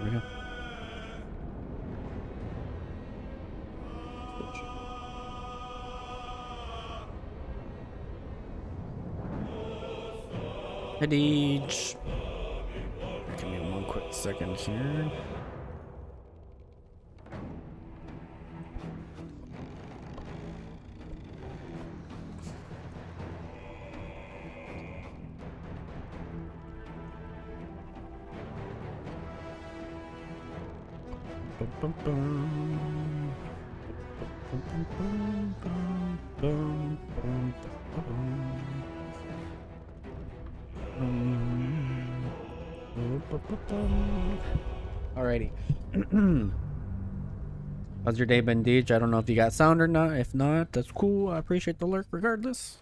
we go. Headage. Give me one quick second here. Alrighty. How's your day been, Deej? I don't know if you got sound or not. If not, that's cool. I appreciate the lurk regardless.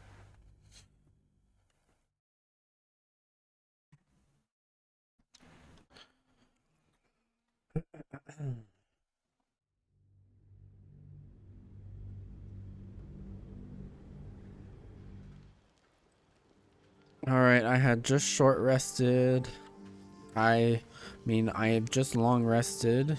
Alright, I had just short rested. I have just long rested.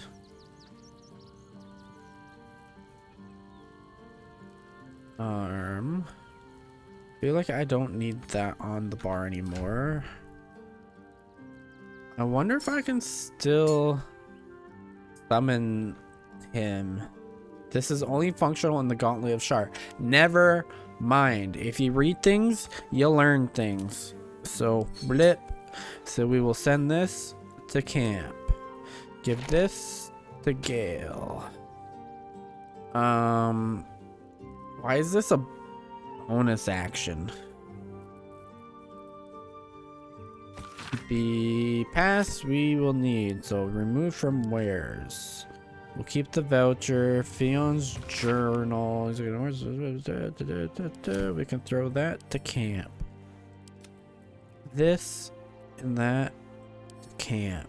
Feel like I don't need that on the bar anymore. I wonder if I can still summon him. This is only functional in the Gauntlet of Shar. Never mind. If you read things, you'll learn things. So, blip. So we will send this to camp. Give this to Gale. Why is this a bonus action? The pass we will need. So remove from wares. We'll keep the voucher. Fion's journal. We can throw that to camp. This and that camp.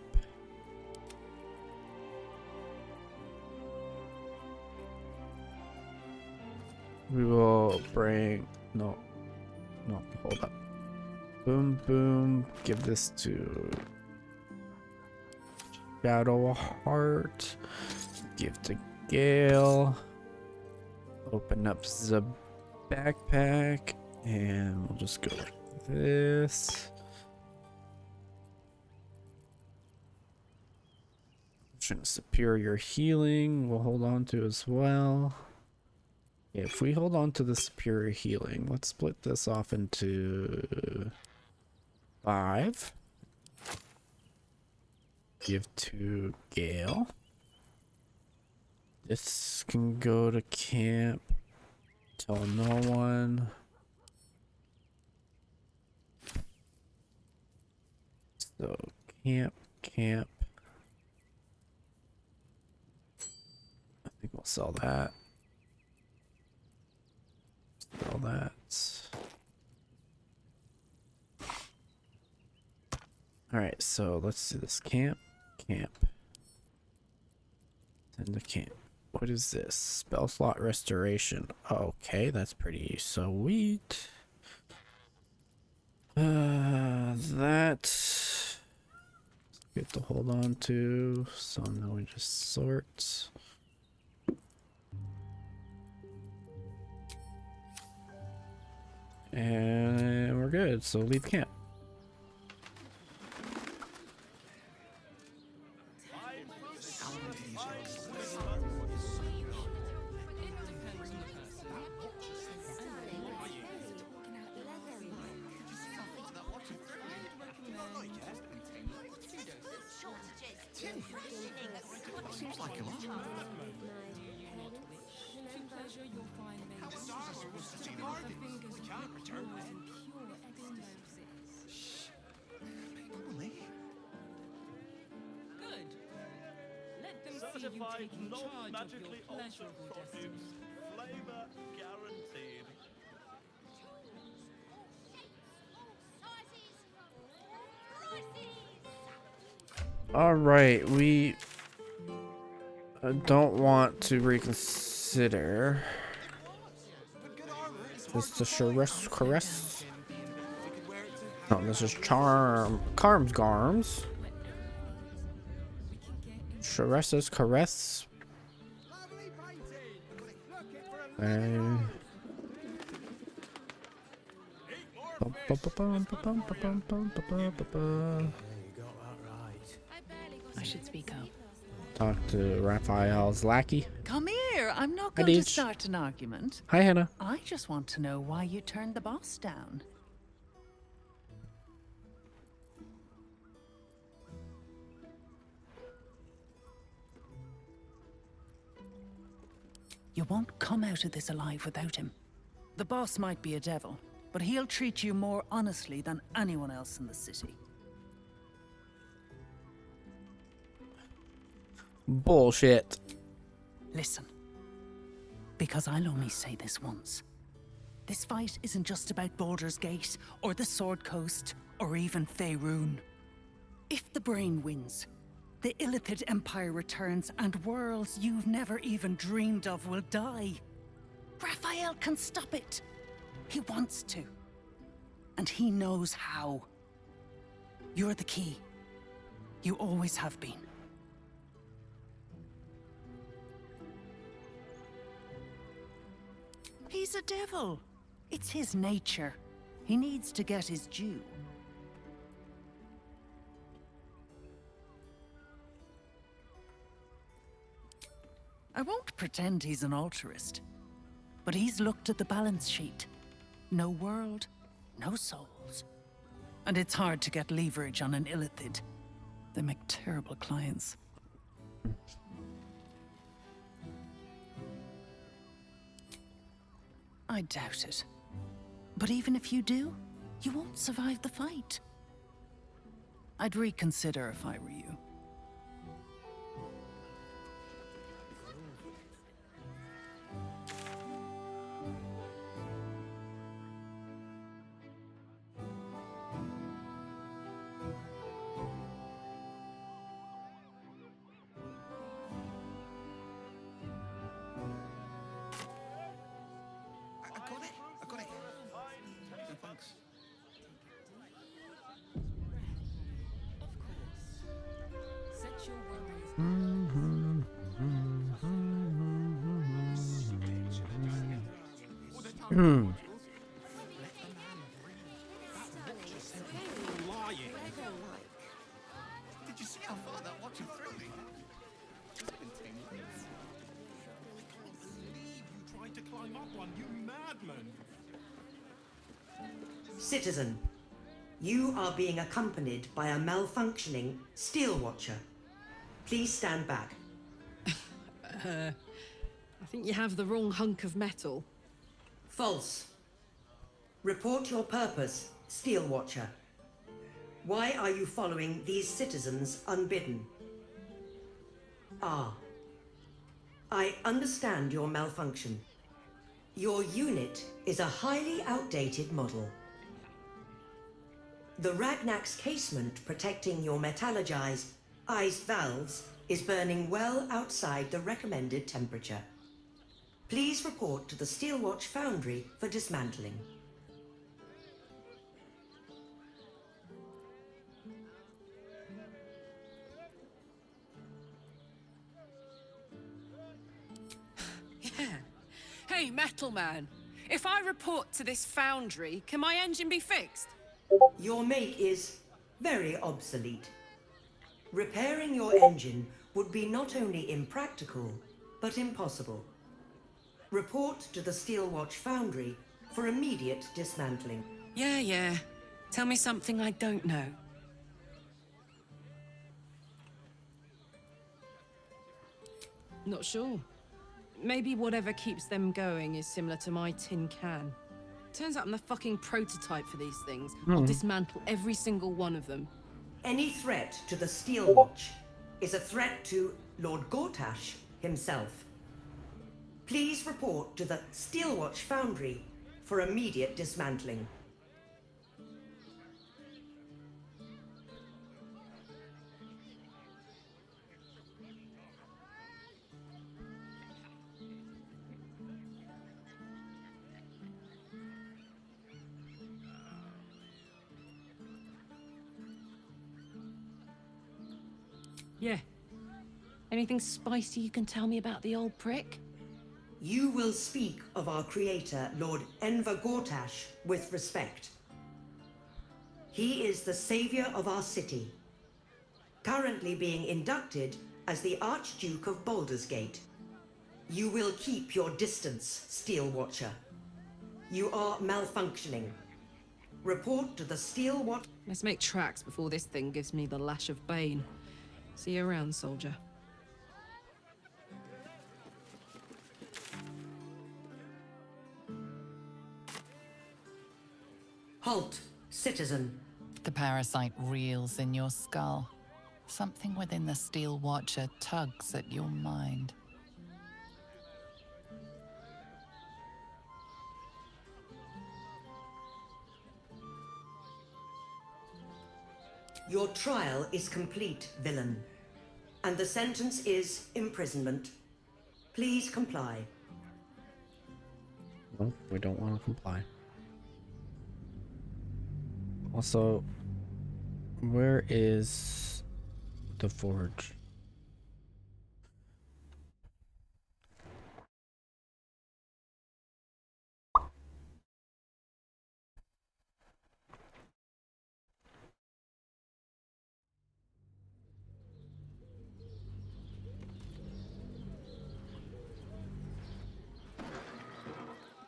We will bring no, hold up. Boom, boom. Give this to Shadow Heart. Give to Gale. Open up the backpack, and we'll just go like this. Superior healing we'll hold on to as well. If we hold on to the superior healing, let's split this off into 5. Give to Gale. This can go to camp. Tell no one. So camp. I think we'll sell that. Sell that. Alright, so let's do this. Camp. Send to camp. What is this? Spell slot restoration. Okay, that's pretty sweet. That's good to hold on to. So now we just sort. And we're good. So leave camp. Certified, non-magically altered produce. Flavor guaranteed. All right, we don't want to reconsider. This is the caress. No, this is Carms Garms. Teresa's caress. And I should speak up. talk to Raphael's lackey. Come here. I'm not Hi, going to Deej. start an argument. Hi, Hannah. I just want to know why you turned the boss down. You won't come out of this alive without him. The boss might be a devil, but he'll treat you more honestly than anyone else in the city. Bullshit. Listen, because I'll only say this once. This fight isn't just about Baldur's Gate, or the Sword Coast, or even Faerun. If the brain wins, the Illithid Empire returns and worlds you've never even dreamed of will die. Raphael can stop it. He wants to. And he knows how. You're the key. You always have been. He's a devil. It's his nature. He needs to get his due. I won't pretend he's an altruist, but he's looked at the balance sheet. No world, no souls. And it's hard to get leverage on an Illithid. They make terrible clients. I doubt it. But even if you do, you won't survive the fight. I'd reconsider if I were you. I got it. No, thanks. Set your worries. Did you see how far that watcher threw me? In 10 minutes. I can't believe you tried to climb up one, you madman! Citizen, you are being accompanied by a malfunctioning steel watcher. Please stand back. I think you have the wrong hunk of metal. False. Report your purpose, steel watcher. Why are you following these citizens unbidden? Ah. I understand your malfunction. Your unit is a highly outdated model. The Ragnak's casement protecting your metallurgized iced valves is burning well outside the recommended temperature. Please report to the Steelwatch Foundry for dismantling. Yeah. Hey, Metal Man. If I report to this foundry, can my engine be fixed? Your make is very obsolete. Repairing your engine would be not only impractical, but impossible. Report to the Steelwatch Foundry for immediate dismantling. Yeah. Tell me something I don't know. Not sure. Maybe whatever keeps them going is similar to my tin can. Turns out I'm the fucking prototype for these things. I'll dismantle every single one of them. Any threat to the Steelwatch is a threat to Lord Gortash himself. Please report to the Steelwatch Foundry for immediate dismantling. Yeah. Anything spicy you can tell me about the old prick? You will speak of our creator, Lord Enver Gortash, with respect. He is the savior of our city, currently being inducted as the Archduke of Baldur's Gate. You will keep your distance, Steel Watcher. You are malfunctioning. Report to the Steel Watch. Let's make tracks before this thing gives me the lash of Bane. See you around, soldier. Halt, citizen. The parasite reels in your skull. Something within the Steel Watcher tugs at your mind. Your trial is complete, villain. And the sentence is imprisonment. Please comply. No, we don't want to comply. Also, where is the forge?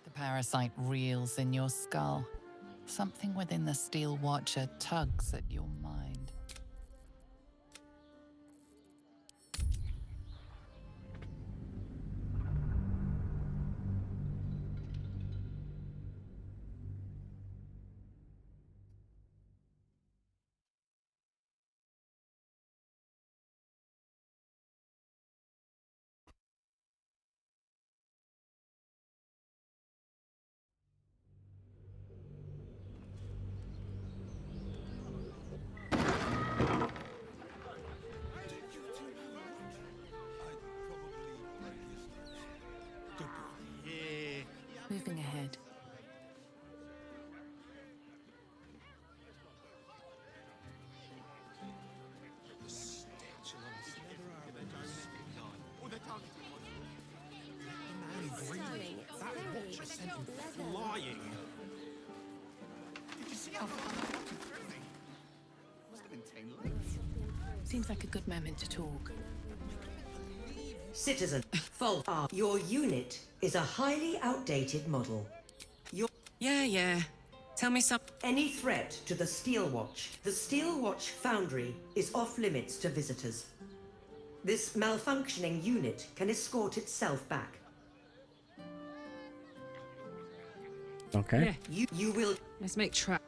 The parasite reels in your skull. Something within the Steel Watcher tugs at your mind. Moving ahead. That watcher sent him flying. Did you see how far that watcher threw me? Must have been 10 legs. Seems like a good moment to talk. Citizen, fault. Your unit is a highly outdated model. Yeah. Tell me something. Any threat to the Steel Watch, the Steel Watch Foundry is off limits to visitors. This malfunctioning unit can escort itself back. Okay. Yeah, You will. let's make tracks.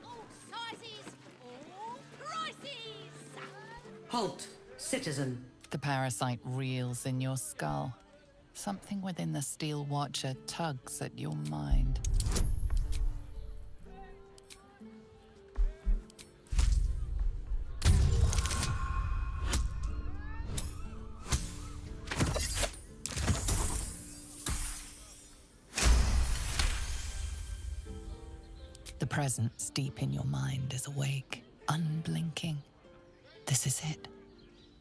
All sizes, all prices. Halt, citizen. The parasite reels in your skull. Something within the Steel Watcher tugs at your mind. The presence deep in your mind is awake, unblinking. This is it.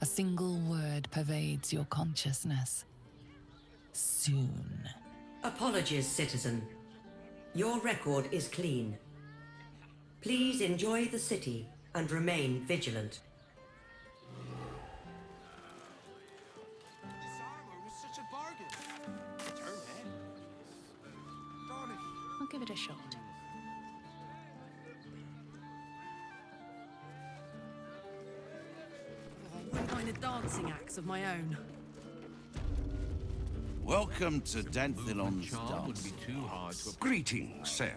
A single word pervades your consciousness. Soon. Apologies, citizen. Your record is clean. Please enjoy the city and remain vigilant. This armor was such a bargain. Turn head. Darling. I'll give it a shot. Wouldn't mind a dancing axe of my own. Welcome to Danthilon's dance. Greetings, sir.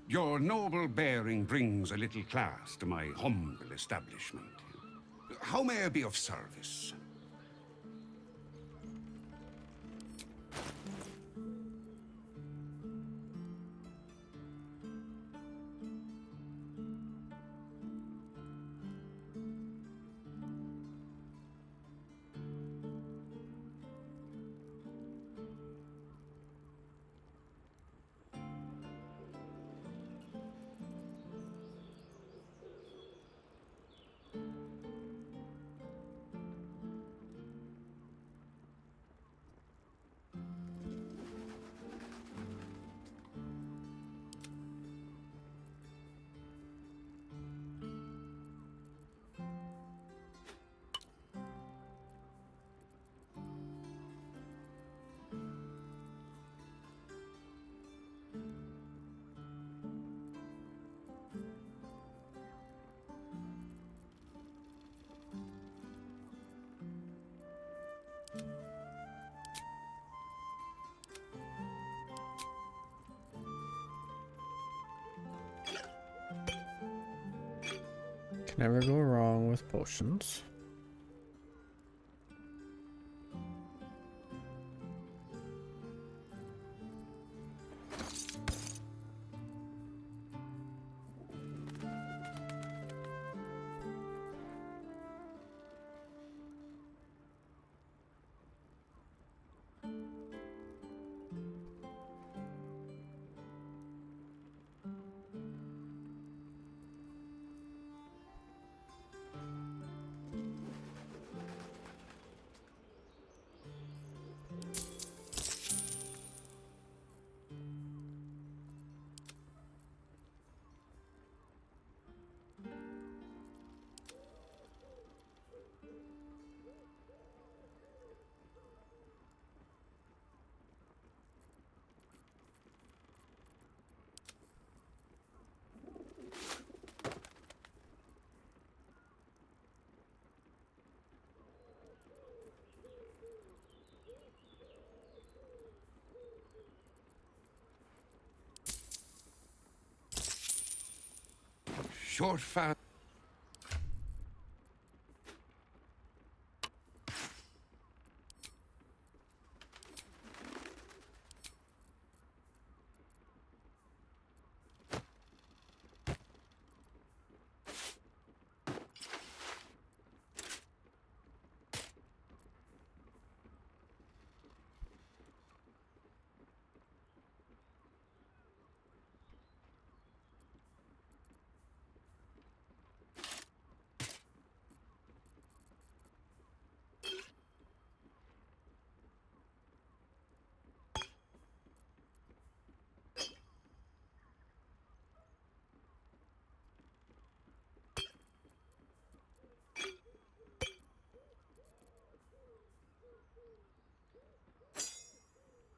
Your noble bearing brings a little class to my humble establishment. How may I be of service? Never go wrong with potions. Short fat.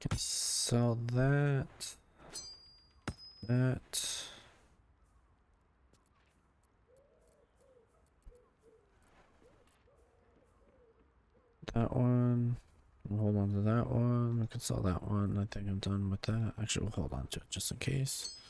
Can sell that. That. That one. We'll hold on to that one. We can sell that one. I think I'm done with that. Actually, we'll hold on to it just in case.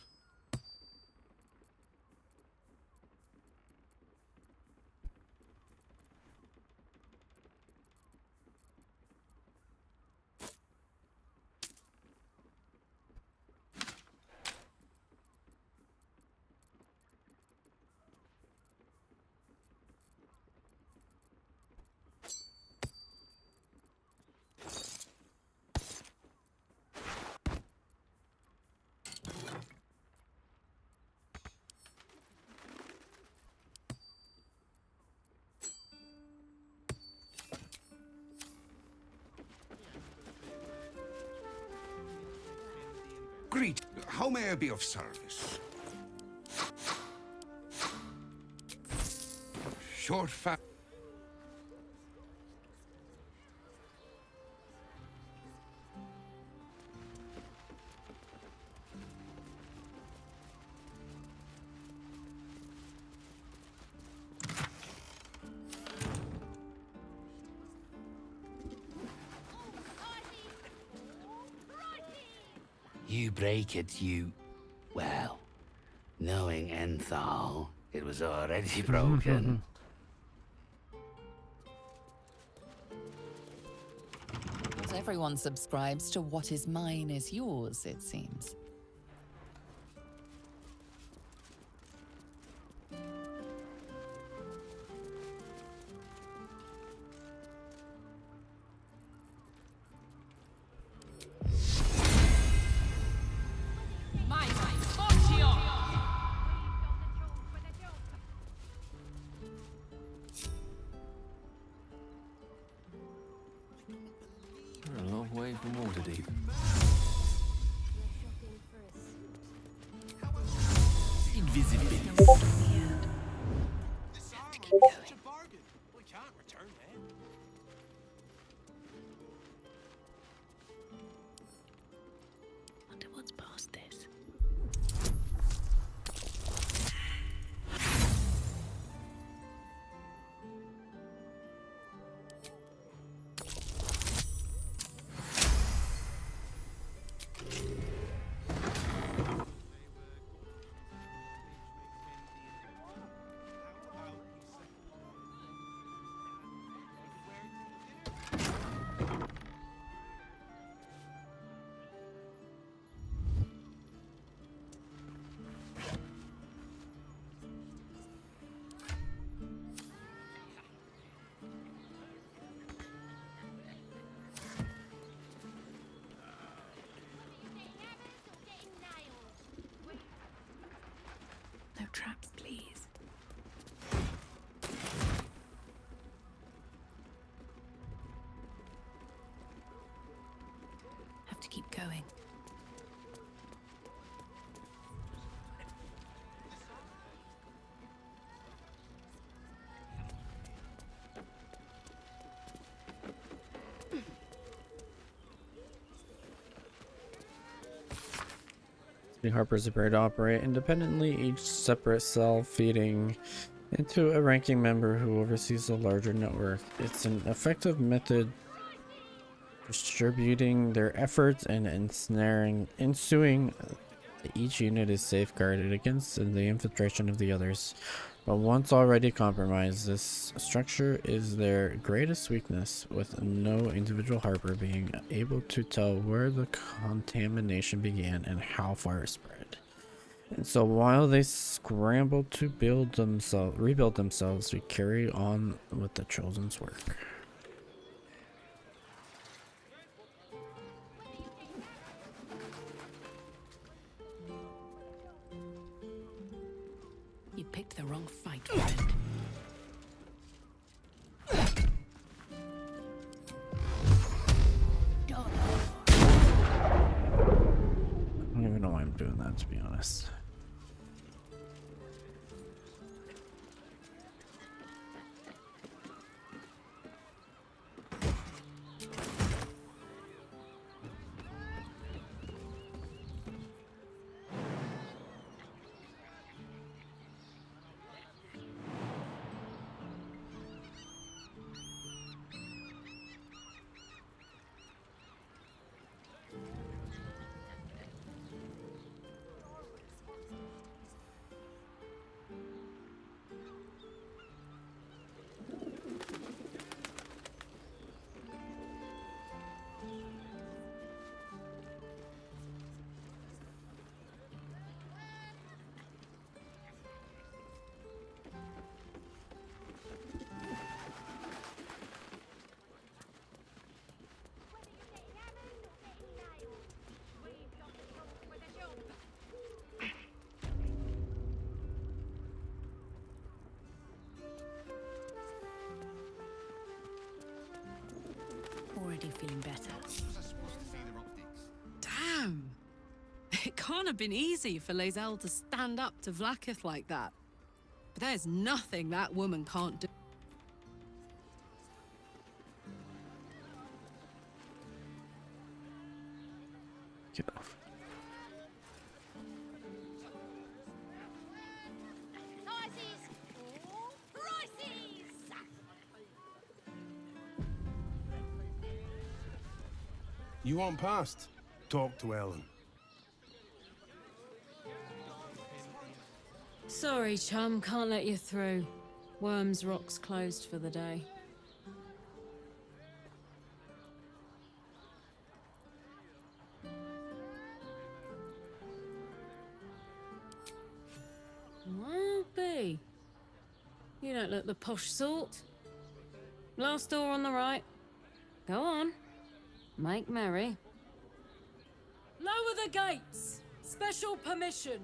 Greet. How may I be of service? Short fat. You break it, you... Well, knowing Enthal, it was already broken. Not everyone subscribes to what is mine is yours, it seems. We're a long way from Waterdeep. Invisibility. Such a bargain. We can't return them. Wonder what's past this. to keep going. The Harpers appear to operate independently, each separate cell feeding into a ranking member who oversees a larger network. It's an effective method distributing their efforts and ensuing each unit is safeguarded against the infiltration of the others. But once already compromised, this structure is their greatest weakness, with no individual Harper being able to tell where the contamination began and how far it spread. And so while they scramble to rebuild themselves, we carry on with the Chosen's work. You picked the wrong fight, friend. I don't even know why I'm doing that, to be honest. Already feeling better. Damn! It can't have been easy for Lae'zel to stand up to Vlaakith like that. But there's nothing that woman can't do. Get off. Sizes or prices? You want past? Talk to Ellen. Sorry, chum, can't let you through. Worms Rock's closed for the day. Well, B. You don't look the posh sort. Last door on the right. Go on. Make merry. Lower the gates! Special permission!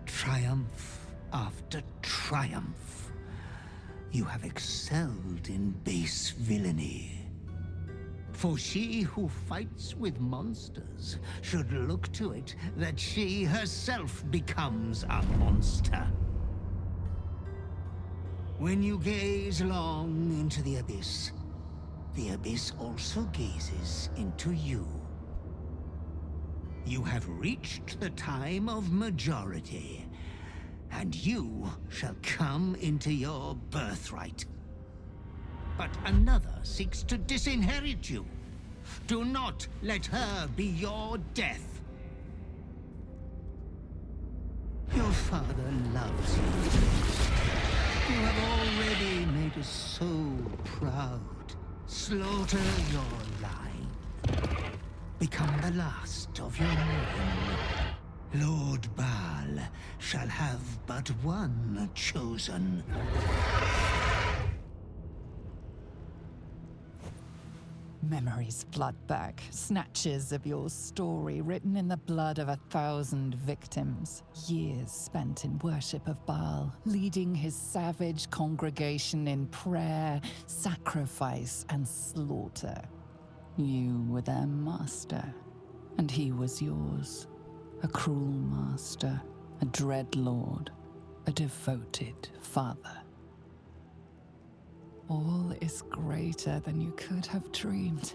Triumph after triumph. You have excelled in base villainy. For she who fights with monsters should look to it that she herself becomes a monster. When you gaze long into the abyss also gazes into you. You have reached the time of majority, and you shall come into your birthright. But another seeks to disinherit you. Do not let her be your death. Your father loves you. You have already made us so proud. Slaughter your line. Become the last of your name. Lord Baal shall have but one chosen. Memories flood back, snatches of your story written in the blood of 1,000 victims. Years spent in worship of Baal, leading his savage congregation in prayer, sacrifice, and slaughter. You were their master, and he was yours. A cruel master, a dread lord, a devoted father. All is greater than you could have dreamed.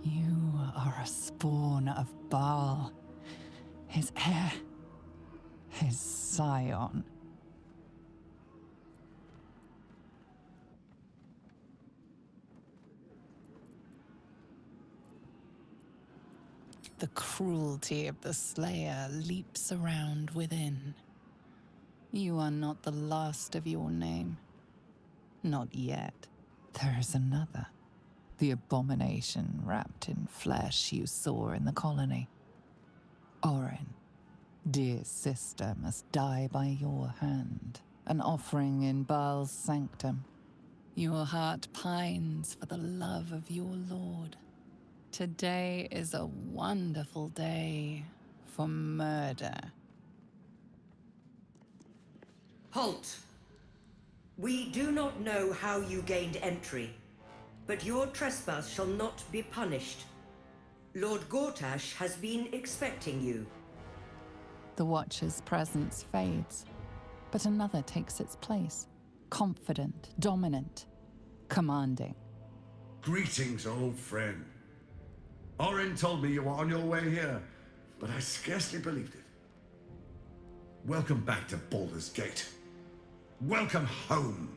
You are a spawn of Baal, his heir, his scion. The cruelty of the Slayer leaps around within. You are not the last of your name. Not yet. There is another. The abomination wrapped in flesh you saw in the colony. Orin, dear sister, must die by your hand, an offering in Baal's sanctum. Your heart pines for the love of your lord. Today is a wonderful day for murder. Halt! We do not know how you gained entry, but your trespass shall not be punished. Lord Gortash has been expecting you. The Watcher's presence fades, but another takes its place. Confident, dominant, commanding. Greetings, old friend. Orin told me you were on your way here, but I scarcely believed it. Welcome back to Baldur's Gate. Welcome home.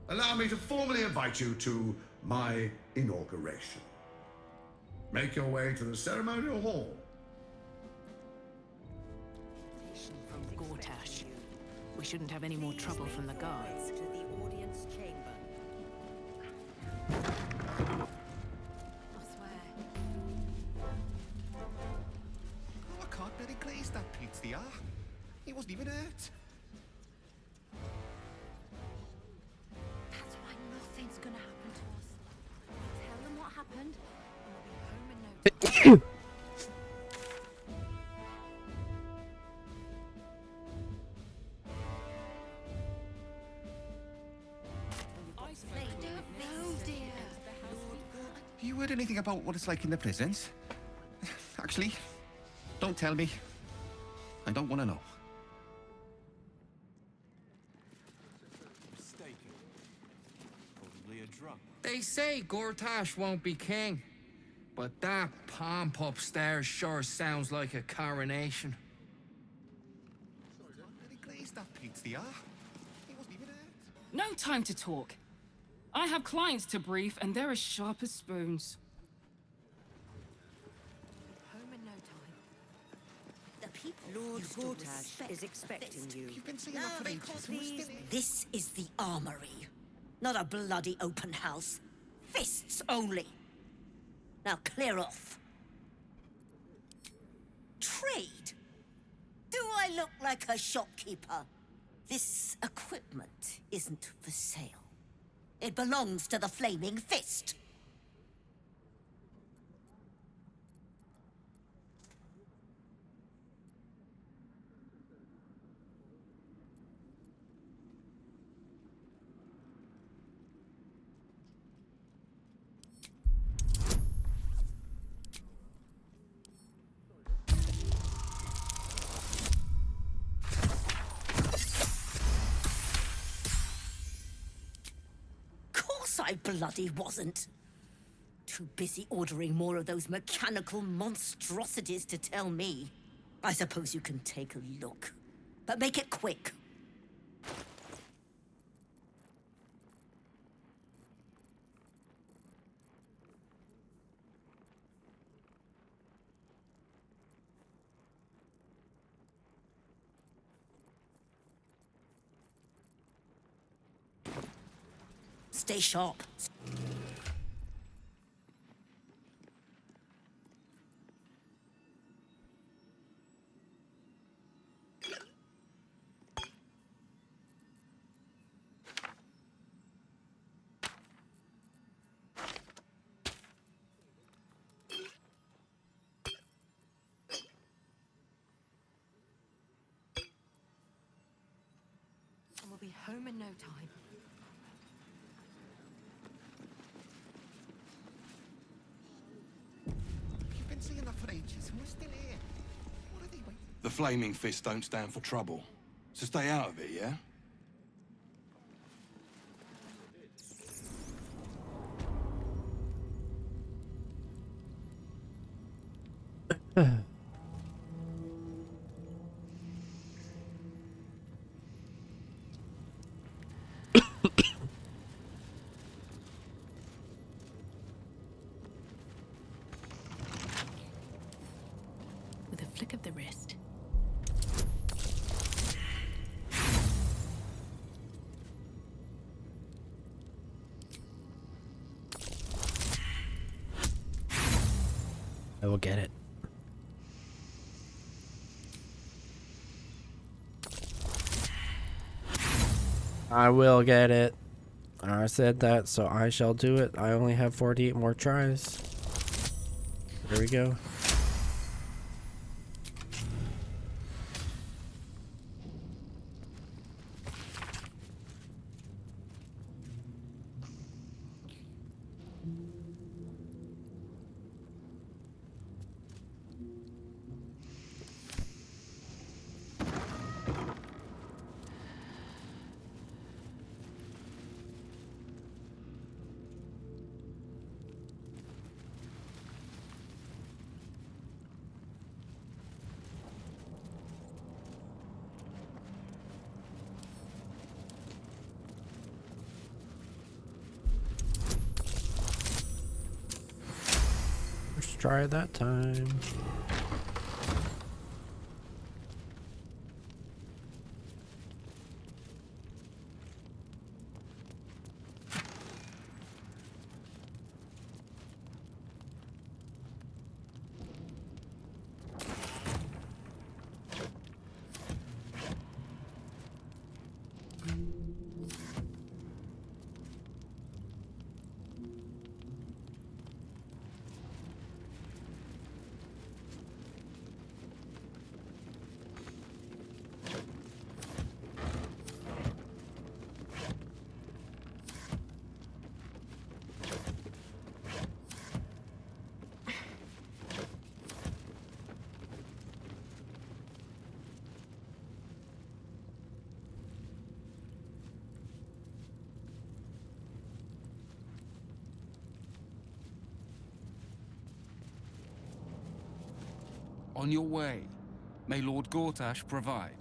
Allow me to formally invite you to my inauguration. Make your way to the ceremonial hall. From Gortash. We shouldn't have any more trouble from the guards. To the audience chamber. I swear. Oh, I can't really glaze that pizza. He wasn't even hurt. That's why nothing's gonna happen to us. Tell them what happened, and we'll be home in no time. No, dear. You heard anything about what it's like in the prisons? Actually, don't tell me. I don't want to know. Mistaken. Probably a drunk. They say Gortash won't be king, but that pomp upstairs sure sounds like a coronation. Really glazed that pizza. He wasn't even hurt. No time to talk. I have clients to brief, and they're as sharp as spoons. Home in no time. The people Lord used to Gortash respect is expecting fist. you. You've been saying that for ages. and we're still here. This is the armory, not a bloody open house. Fists only. Now clear off. Trade? Do I look like a shopkeeper? This equipment isn't for sale. It belongs to the Flaming Fist. I bloody wasn't. Too busy ordering more of those mechanical monstrosities to tell me. I suppose you can take a look, but make it quick. Stay sharp. And we'll be home in no time. You've been seeing that for ages, and we're still here. What are they waiting? The Flaming Fist don't stand for trouble. So stay out of it, yeah? With a flick of the wrist. I will get it. I will get it. I said that, so I shall do it. I only have 48 more tries. There we go. Let's try that time. On your way. May Lord Gortash provide.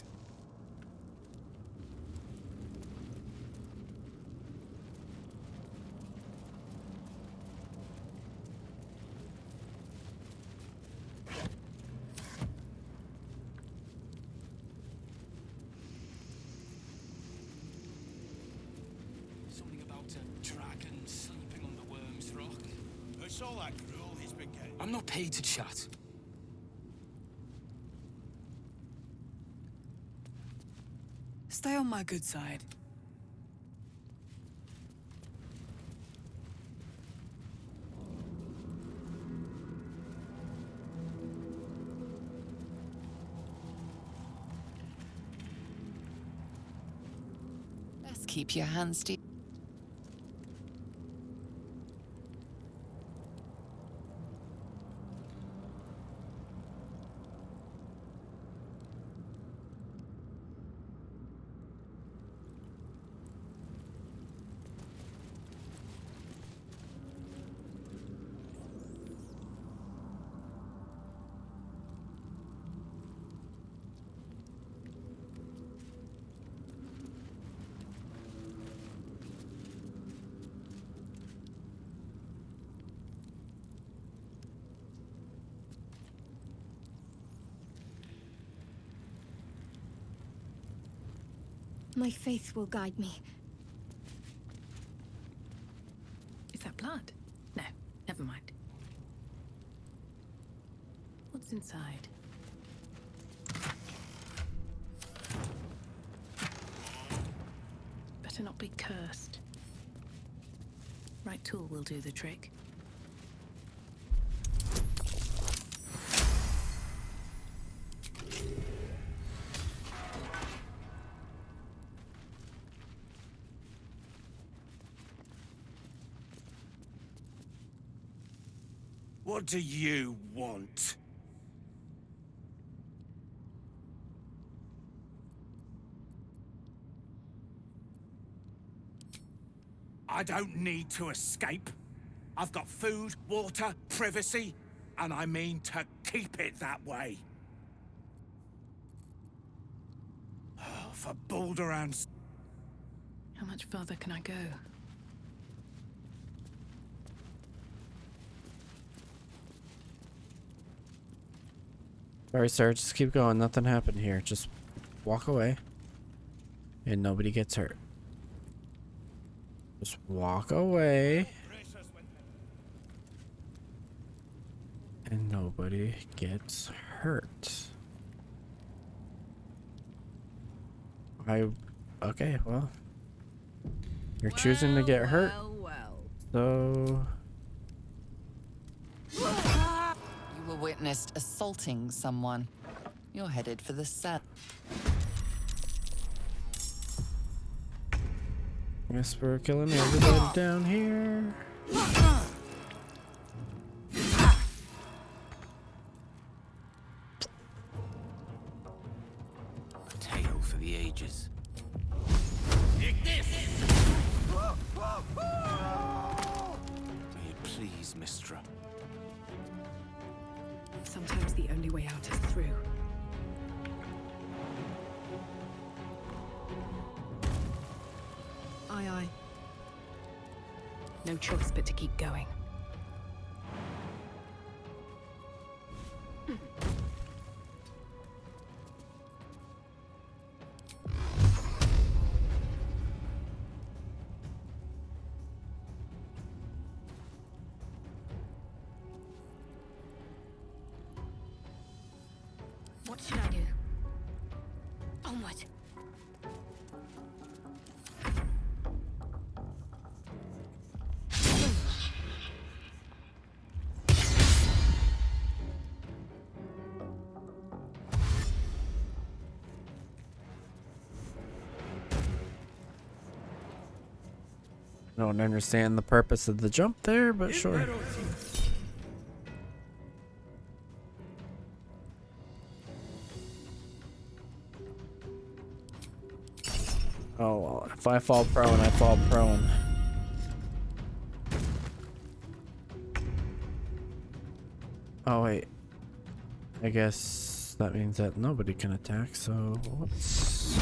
Something about a dragon sleeping on the Worm's Rock. It's all that gruel he's been getting. I'm not paid to chat. Stay on my good side. Best keep your hands to. My faith will guide me. inside. Better not be cursed. Right tool will do the trick. What do you want? I don't need to escape. I've got food, water, privacy, and I mean to keep it that way. For Baldur and... How much further can I go? Sorry, sir. Just keep going. Nothing happened here. Just walk away. And nobody gets hurt. Just walk away. And nobody gets hurt. Okay, well. You're choosing to get hurt. So... You were witnessed assaulting someone. You're headed for the cell. Guess we're killing everybody down here. A tale for the ages. May it please, Mistra. Sometimes the only way out is through. Aye, aye. No choice but to keep going. What should I do? Onward. I don't understand the purpose of the jump there, but sure. Oh, well, if I fall prone, I fall prone. Oh, wait. I guess that means that nobody can attack, so whoops.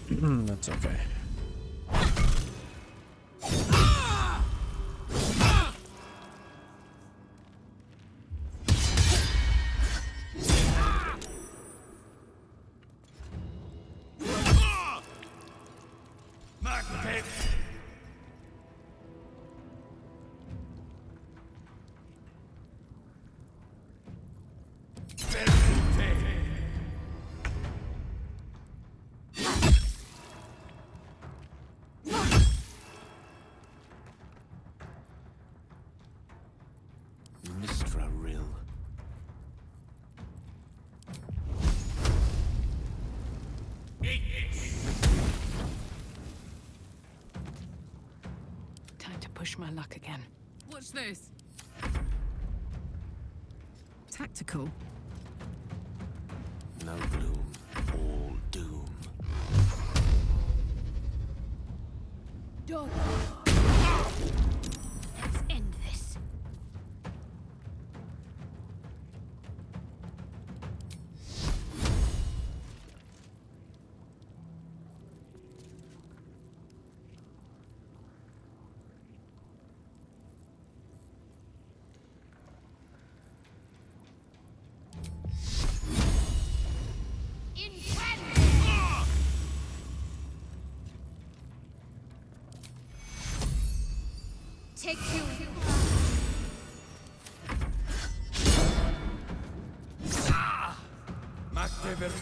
That's okay. Mistra Rill. Time to push my luck again. What's this? Tactical. No gloom, all doom. Done. Let's end this. Take two. river.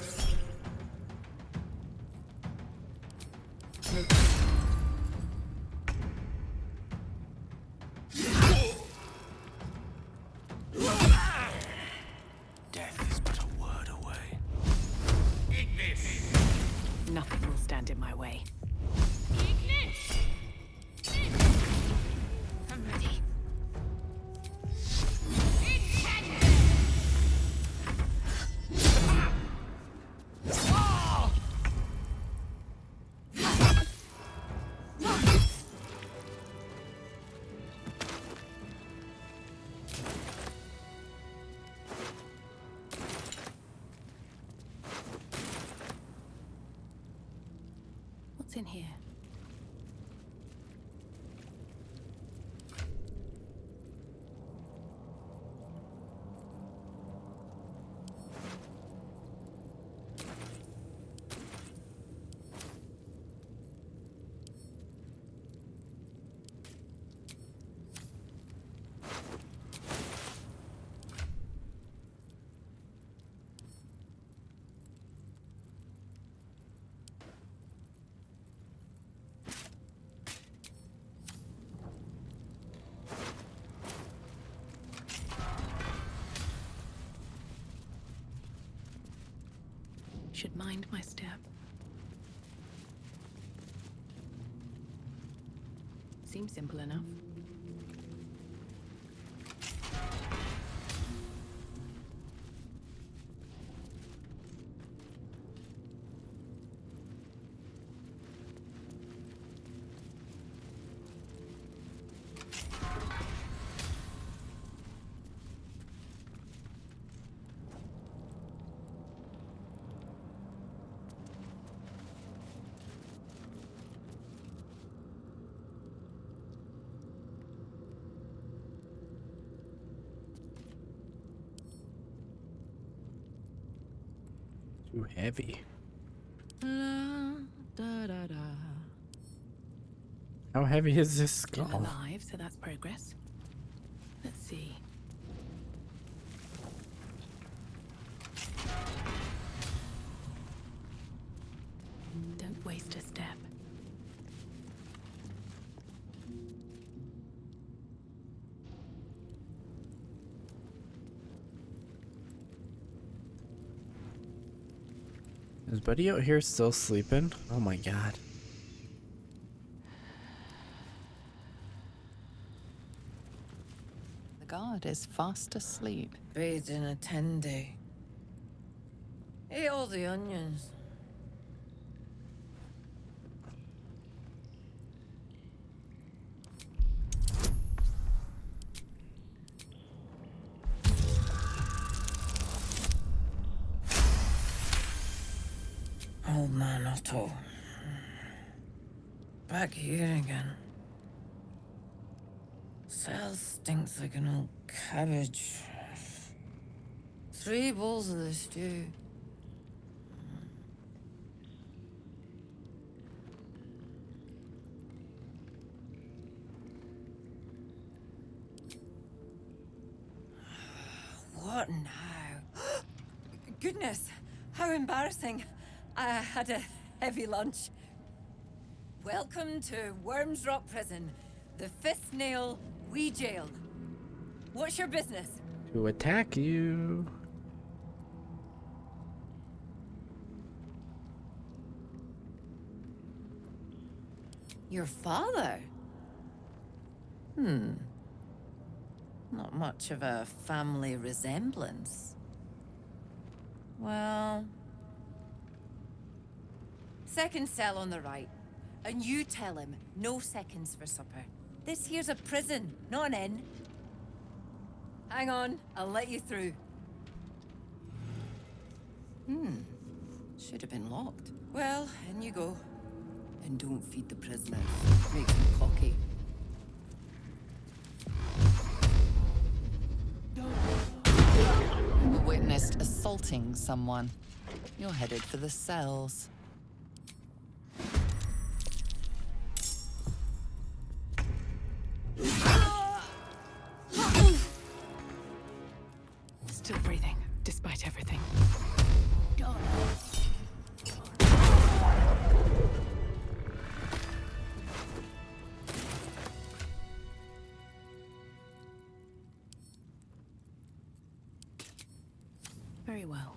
Death is but a word away. Nothing will stand in my way. I'm ready. What's in here? Should mind my step. Seems simple enough. Too heavy. How heavy is this Still skull? alive, so that's progress. Let's see. Don't waste a step. Is Buddy out here still sleeping? Oh my god. The guard is fast asleep. Bathed in a tendy. Ate all the onions. Old man Otto. Back here again. Cell stinks like an old cabbage. 3 bowls of the stew. What now? Goodness, how embarrassing. I had a heavy lunch. Welcome to Worms Rock Prison, the 5th nail, wee jail. What's your business? To attack you. Your father? Not much of a family resemblance. Well... Second cell on the right. And you tell him, no seconds for supper. This here's a prison, not an inn. Hang on, I'll let you through. Should have been locked. Well, in you go. And don't feed the prisoners. Makes them cocky. You witnessed assaulting someone. You're headed for the cells. Still breathing, despite everything. Very well.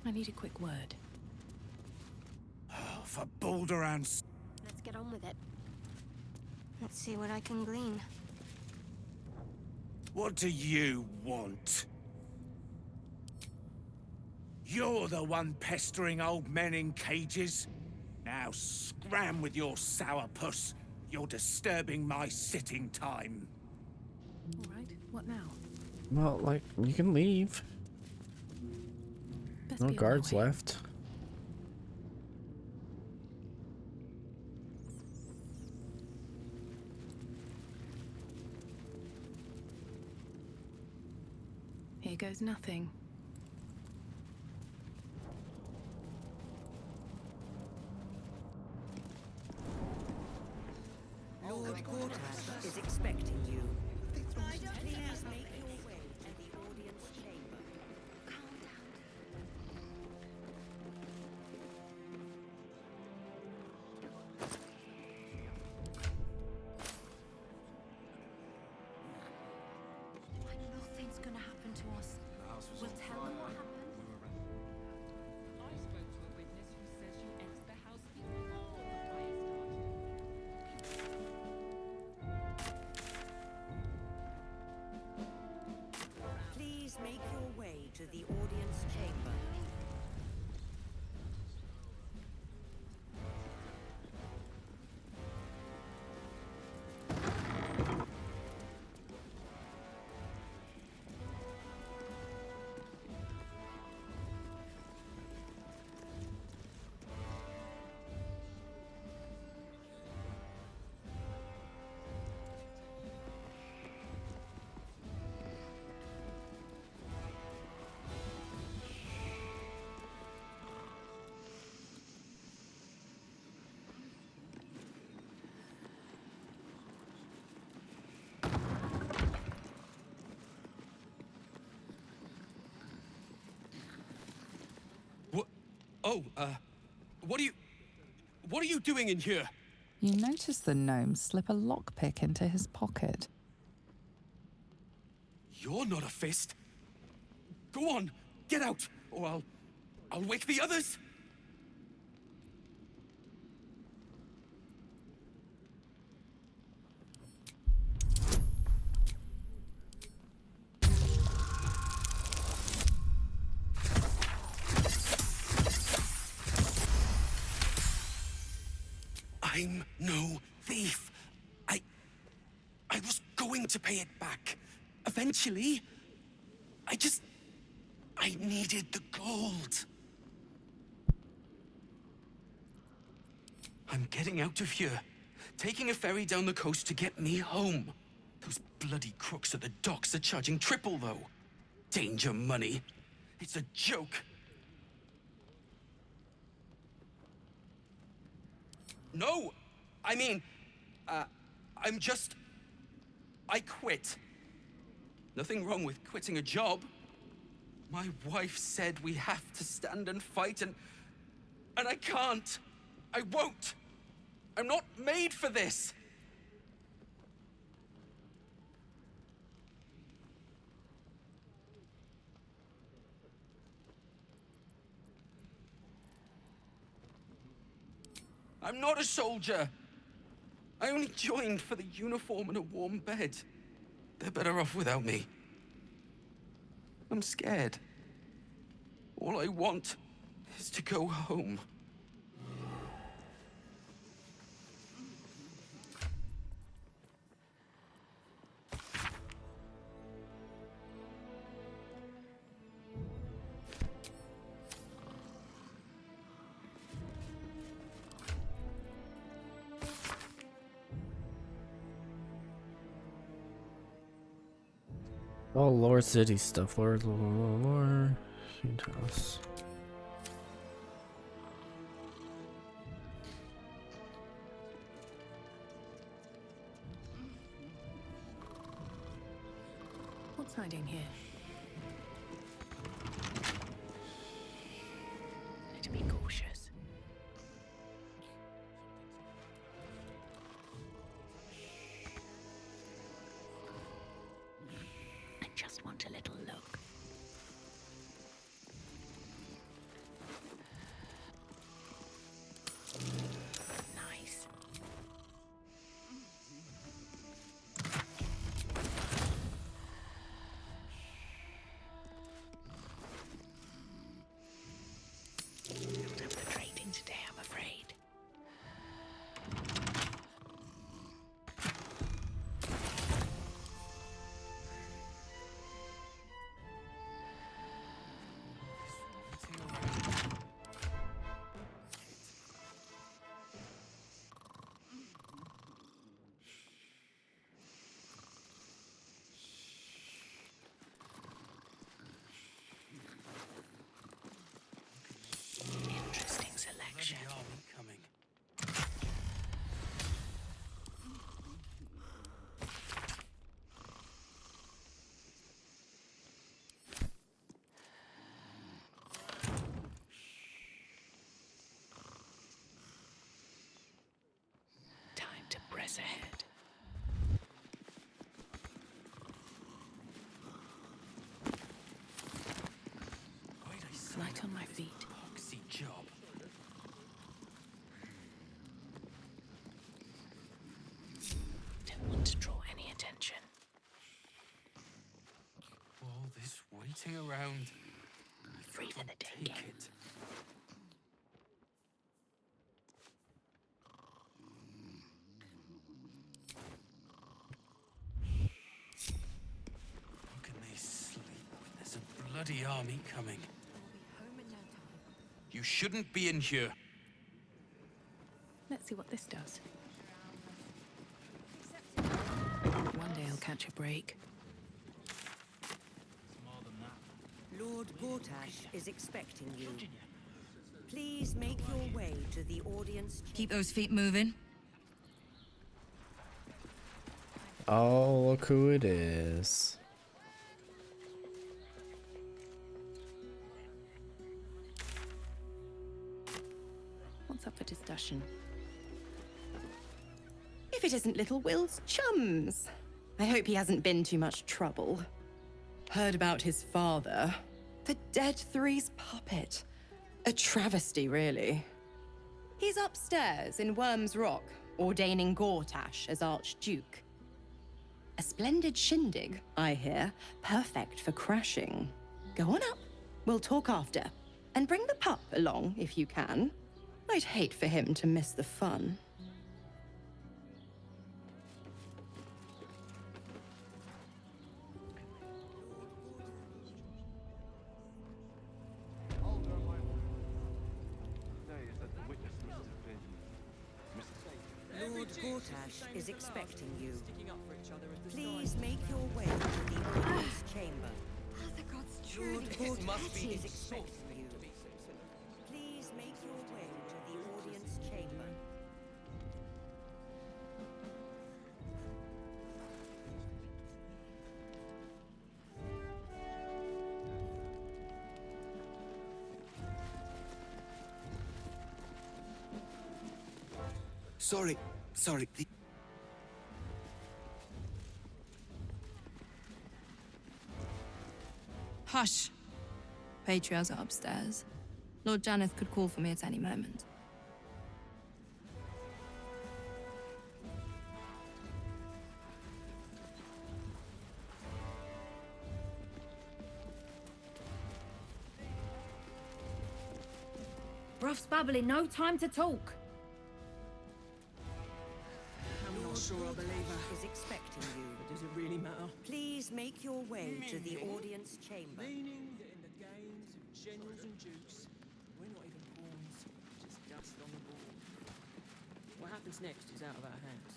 I need a quick word. For Baldur and... Let's get on with it. Let's see what I can glean. What do you want? You're the one pestering old men in cages. Now scram with your sourpuss. You're disturbing my sitting time. All right, what now? Well, like, you can leave. Best No be on my guards way. left. Here goes nothing. Lord Quartus is expecting you. Please make your way to the audience chamber. Nothing's gonna happen to us. We'll tell them what happened. I spoke to a witness who says you entered the house before the fire started. Please make your way to the audience chamber. What are you doing in here? You notice the gnome slip a lockpick into his pocket. You're not a fist. Go on, get out, or I'll wake the others. I'm no thief. I was going to pay it back. Eventually. I needed the gold. I'm getting out of here. Taking a ferry down the coast to get me home. Those bloody crooks at the docks are charging triple, though. Danger money. It's a joke. No! I mean, I quit. Nothing wrong with quitting a job. My wife said we have to stand and fight, and I can't. I won't. I'm not made for this. I'm not a soldier. I only joined for the uniform and a warm bed. They're better off without me. I'm scared. All I want is to go home. Oh, Lore City stuff. Lore. House. What's hiding here? Better be cautious. I just want a little look. Nice. Don't have the trading today, I'm afraid. Interesting selection. Coming. Time to press ahead. Light on my feet. Poxy job. Don't want to draw any attention. All this waiting around. Free for the Take taking. it. How can they sleep when there's a bloody army coming? Home in no time. You shouldn't be in here. Let's see what this does. One day I'll catch a break. Lord Gortash is expecting you. Please make your way to the audience. Keep those feet moving. Oh, look who it is. What's up for discussion? If it isn't little Will's chums. I hope he hasn't been too much trouble. Heard about his father. The Dead Three's puppet. A travesty, really. He's upstairs in Worm's Rock, ordaining Gortash as Archduke. A splendid shindig, I hear. Perfect for crashing. Go on up. We'll talk after. And bring the pup along, if you can. I'd hate for him to miss the fun. Lord Gortash is expecting you. Please make your way to the audience chamber. The gods Lord truly Gortash is expecting you. Please make your way to the audience chamber. Sorry. Hush. Patriarchs are upstairs. Lord Janeth could call for me at any moment. Ruff's babbling, no time to talk. I'm not sure I believe her. Is expecting you. But does it really matter? Please make your way to the audience chamber. Meaning that in the games of generals and dukes, we're not even pawns, just dust on the board. What happens next is out of our hands.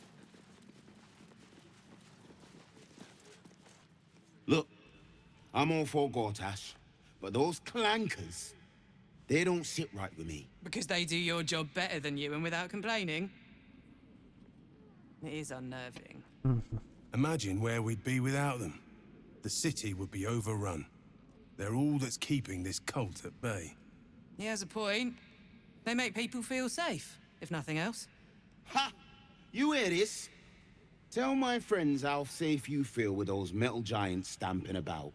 Look, I'm all for Gortash, but those clankers, they don't sit right with me. Because they do your job better than you and without complaining. It is unnerving. Imagine where we'd be without them. The city would be overrun. They're all that's keeping this cult at bay. He has a point. They make people feel safe, if nothing else. Ha! You hear this? Tell my friends how safe you feel with those metal giants stamping about.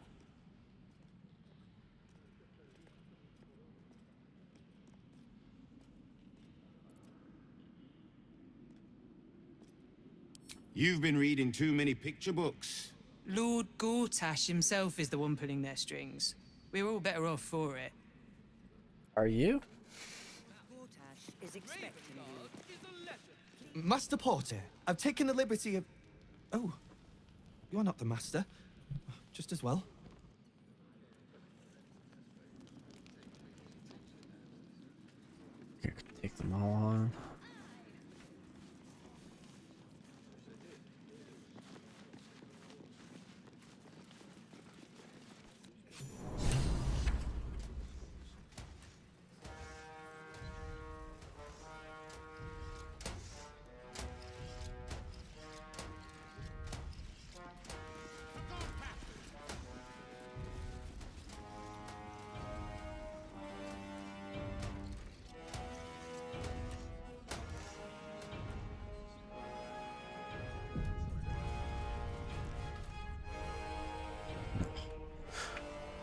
You've been reading too many picture books. Lord Gortash himself is the one pulling their strings. We're all better off for it. Are you? Gortash is expecting you. Master Porter, I've taken the liberty of... Oh, you're not the master. Just as well. Take them all on.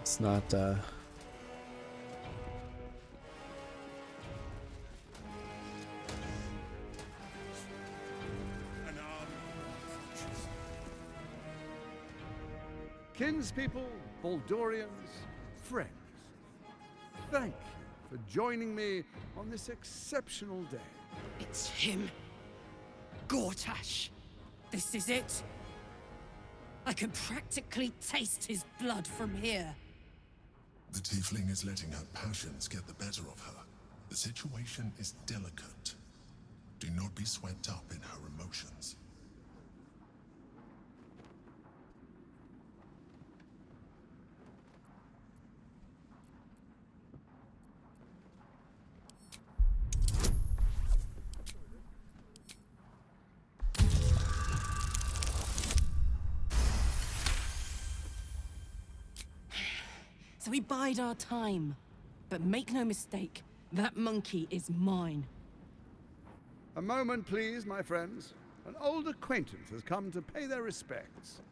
It's not Kinspeople, Baldurians, friends, thank you for joining me on this exceptional day. It's him. Gortash. This is it. I can practically taste his blood from here. The tiefling is letting her passions get the better of her. The situation is delicate. Do not be swept up in her emotions. So we bide our time. But make no mistake, that monkey is mine. A moment, please, my friends. An old acquaintance has come to pay their respects.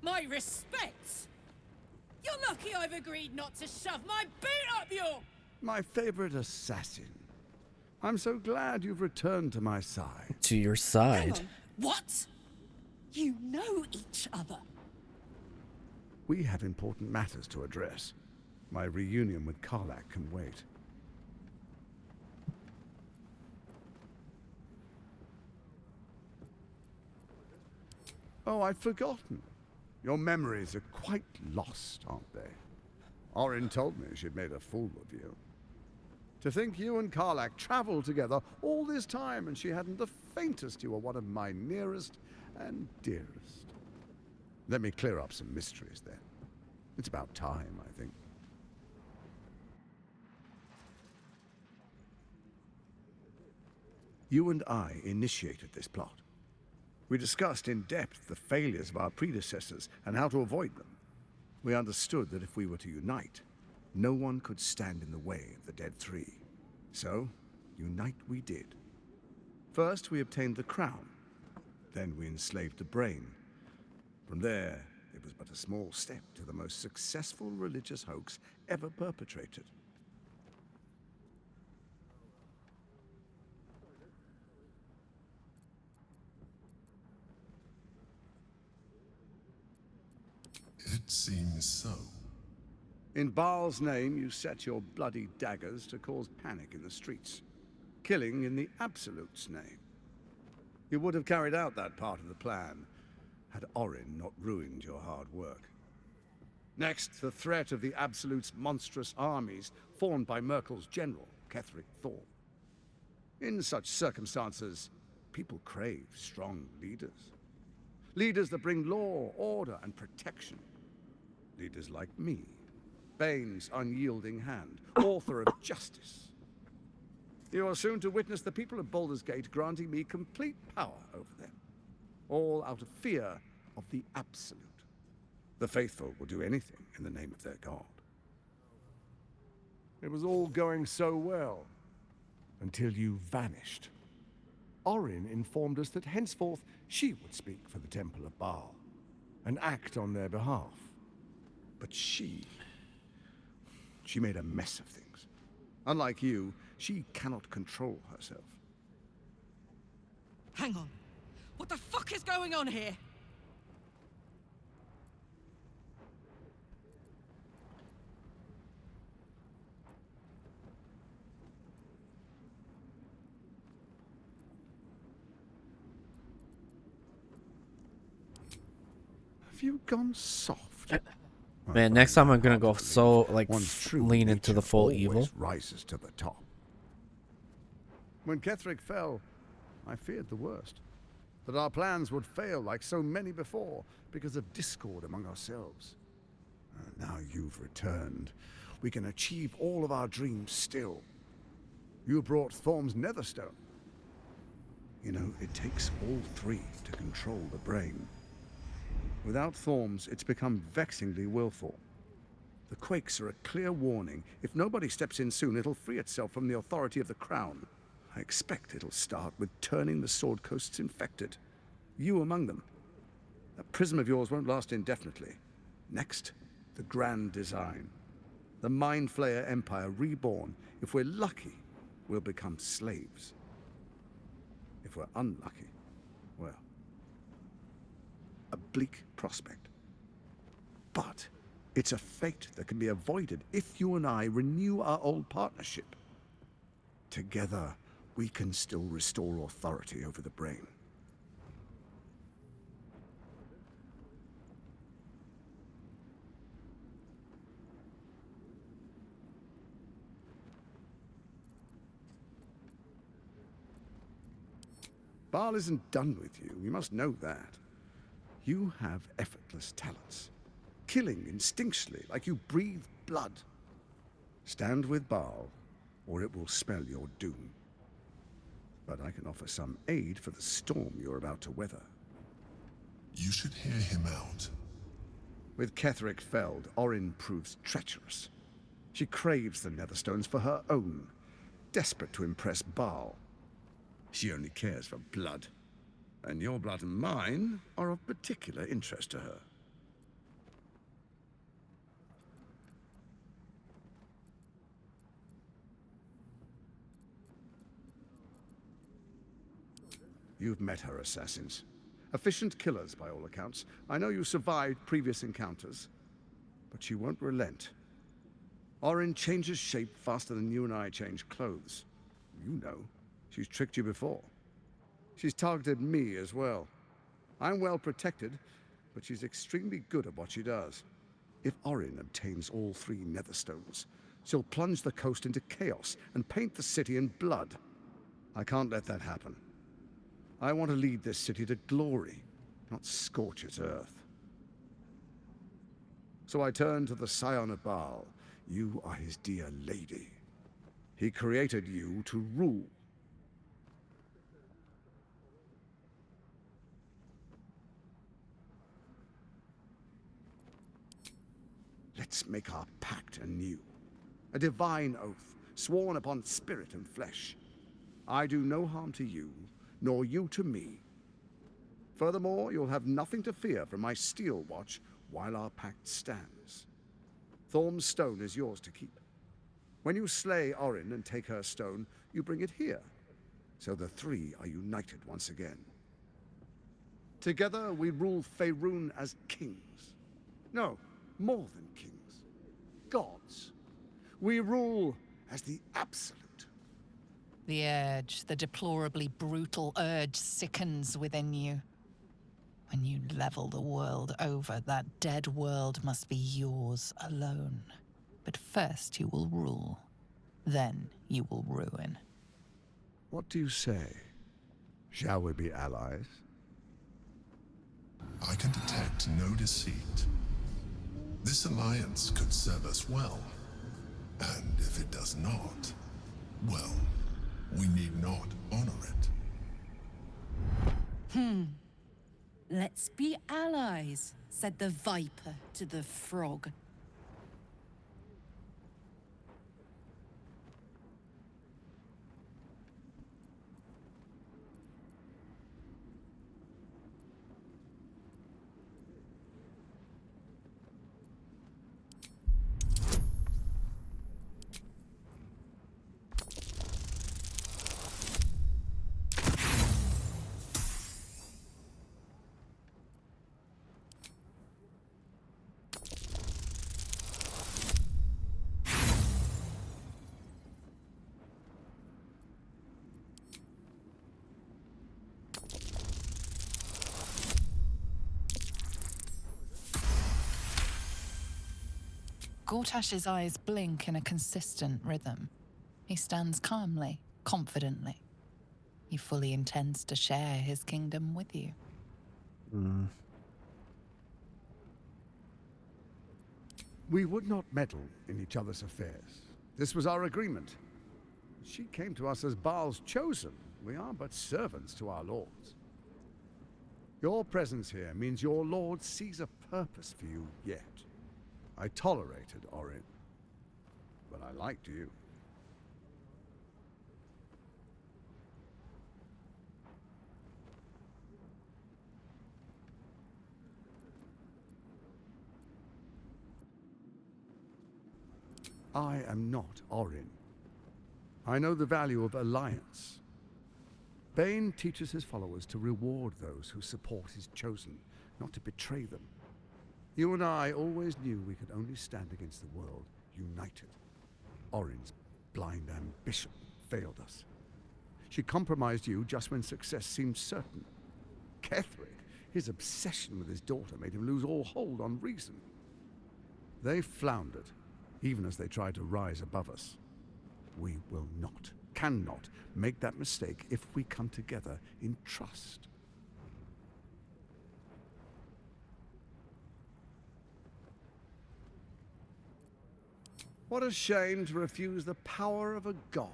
My respects? You're lucky I've agreed not to shove my boot up your... My favorite assassin. I'm so glad you've returned to my side. to your side. What? You know each other. We have important matters to address. My reunion with Karlak can wait. Oh, I'd forgotten. Your memories are quite lost, aren't they? Orin told me she'd made a fool of you. To think you and Karlak traveled together all this time and she hadn't the faintest you were one of my nearest and dearest. Let me clear up some mysteries then. It's about time, I think. You and I initiated this plot. We discussed in depth the failures of our predecessors and how to avoid them. We understood that if we were to unite, no one could stand in the way of the Dead Three. So, unite we did. First, we obtained the crown. Then we enslaved the brain. From there, it was but a small step to the most successful religious hoax ever perpetrated. It seems so. In Baal's name, you set your bloody daggers to cause panic in the streets, killing in the Absolute's name. You would have carried out that part of the plan had Orin not ruined your hard work. Next, the threat of the Absolute's monstrous armies formed by Merkel's general, Ketheric Thorn. In such circumstances, people crave strong leaders. Leaders that bring law, order, and protection. Leaders like me, Bane's unyielding hand, author of justice. You are soon to witness the people of Baldur's Gate granting me complete power over them, all out of fear of the Absolute. The faithful will do anything in the name of their god. It was all going so well, until you vanished. Orin informed us that henceforth she would speak for the Temple of Baal, and act on their behalf. But she made a mess of things. Unlike you, she cannot control herself. Hang on. What the fuck is going on here? Have you gone soft? Man, next time I'm gonna go so like One's true lean into the full always evil. rises to the top. When Ketheric fell, I feared the worst. That our plans would fail like so many before because of discord among ourselves. Now you've returned. We can achieve all of our dreams still. You brought Thorm's Netherstone. You know, it takes all three to control the brain. Without Thorm's, it's become vexingly willful. The quakes are a clear warning. If nobody steps in soon, it'll free itself from the authority of the Crown. I expect it'll start with turning the Sword Coasts infected. You among them. That prism of yours won't last indefinitely. Next, the grand design. The Mind Flayer Empire reborn. If we're lucky, we'll become slaves. If we're unlucky, well, a bleak prospect. But it's a fate that can be avoided if you and I renew our old partnership. Together, we can still restore authority over the brain. Baal isn't done with you. You must know that. You have effortless talents. Killing instinctually, like you breathe blood. Stand with Baal, or it will spell your doom. But I can offer some aid for the storm you're about to weather. You should hear him out. With Ketheric felled, Orin proves treacherous. She craves the Netherstones for her own, desperate to impress Baal. She only cares for blood. And your blood and mine are of particular interest to her. You've met her assassins. Efficient killers, by all accounts. I know you survived previous encounters, but she won't relent. Orin changes shape faster than you and I change clothes. You know, she's tricked you before. She's targeted me as well. I'm well protected, but she's extremely good at what she does. If Orin obtains all three Netherstones, she'll plunge the coast into chaos and paint the city in blood. I can't let that happen. I want to lead this city to glory, not scorch its earth. So I turn to the Scion of Baal. You are his dear lady. He created you to rule. Let's make our pact anew. A divine oath, sworn upon spirit and flesh. I do no harm to you, nor you to me. Furthermore, you'll have nothing to fear from my steel watch while our pact stands. Thorm's stone is yours to keep. When you slay Orin and take her stone, you bring it here, so the three are united once again. Together we rule Faerun as kings. No, more than kings. Gods. We rule as the Absolute. The urge, the deplorably brutal urge, sickens within you. When you level the world over, that dead world must be yours alone. But first you will rule. Then you will ruin. What do you say? Shall we be allies? I can detect no deceit. This alliance could serve us well. And if it does not, well, we need not honor it. Let's be allies, said the viper to the frog. Gortash's eyes blink in a consistent rhythm. He stands calmly, confidently. He fully intends to share his kingdom with you. We would not meddle in each other's affairs. This was our agreement. She came to us as Baal's chosen. We are but servants to our lords. Your presence here means your lord sees a purpose for you yet. I tolerated Orin, but I liked you. I am not Orin. I know the value of alliance. Bane teaches his followers to reward those who support his chosen, not to betray them. You and I always knew we could only stand against the world united. Orin's blind ambition failed us. She compromised you just when success seemed certain. Ketherick, his obsession with his daughter made him lose all hold on reason. They floundered, even as they tried to rise above us. We will not, cannot, make that mistake if we come together in trust. What a shame to refuse the power of a god.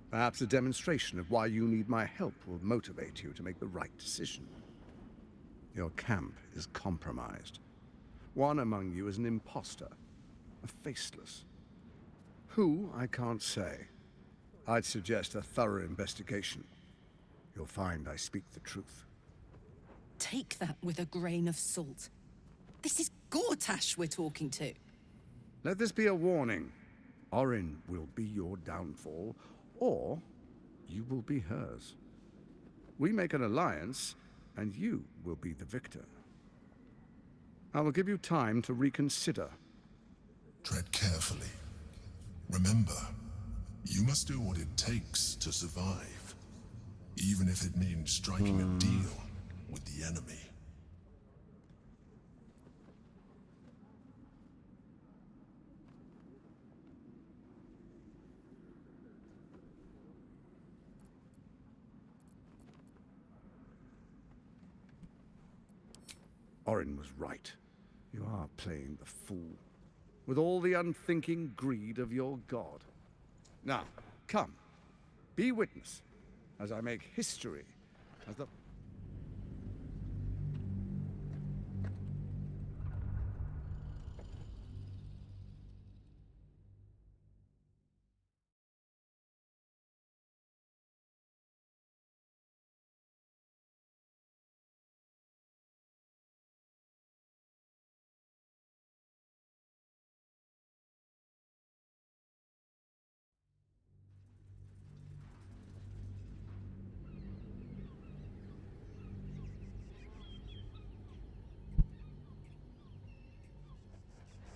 Perhaps a demonstration of why you need my help will motivate you to make the right decision. Your camp is compromised. One among you is an imposter, a faceless. Who, I can't say. I'd suggest a thorough investigation. You'll find I speak the truth. Take that with a grain of salt. This is Gortash we're talking to. Let this be a warning. Orin will be your downfall, or you will be hers. We make an alliance, and you will be the victor. I will give you time to reconsider. Tread carefully. Remember, you must do what it takes to survive, even if it means striking a deal with the enemy. Orin was right. You are playing the fool, with all the unthinking greed of your god. Now, come, be witness, as I make history as the...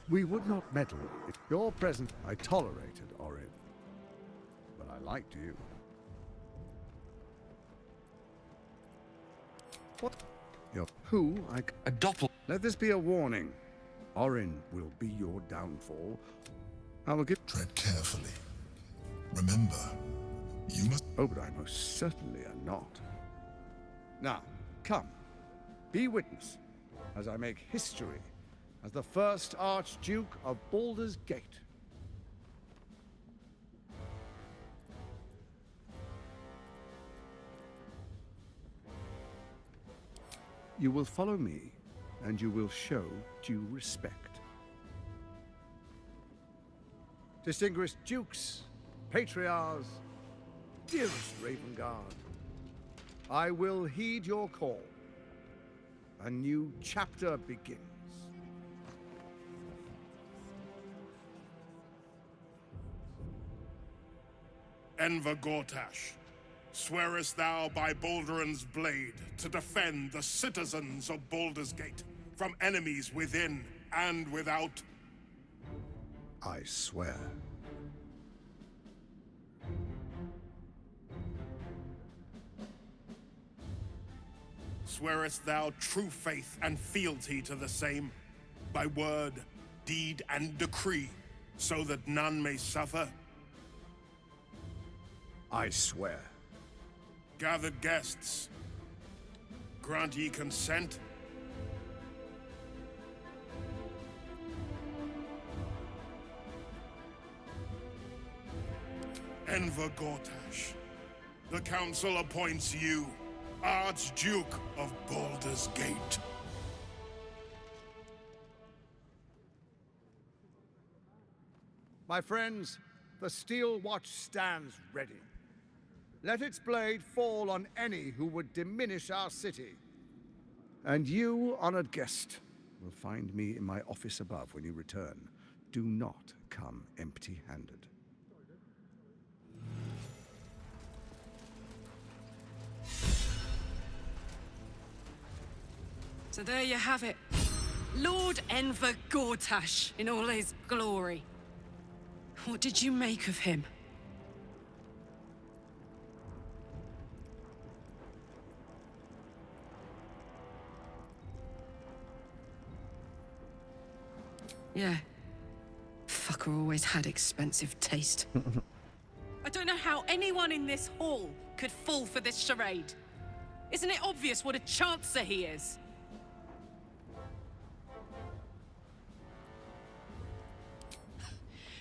We would not meddle if your presence... I tolerated Orin, but I liked you. What? Who? A doppel... Let this be a warning. Orin will be your downfall. I will give... Tread carefully. Remember, You must. Oh, but I most certainly am not. Now, come, be witness as I make history as the first Archduke of Baldur's Gate. You will follow me, and you will show due respect. Distinguished dukes, patriarchs, dearest Ravengard, I will heed your call. A new chapter begins. Enver Gortash, swearest thou by Balduran's blade to defend the citizens of Baldur's Gate from enemies within and without? I swear. Swearest thou true faith and fealty to the same, by word, deed, and decree, so that none may suffer? I swear. Gathered guests, grant ye consent? Enver Gortash, the council appoints you Archduke of Baldur's Gate. My friends, the steel watch stands ready. Let its blade fall on any who would diminish our city. And you, honored guest, will find me in my office above when you return. Do not come empty-handed. So there you have it. Lord Enver Gortash in all his glory. What did you make of him? Yeah. Fucker always had expensive taste. I don't know how anyone in this hall could fall for this charade. Isn't it obvious what a chancer he is?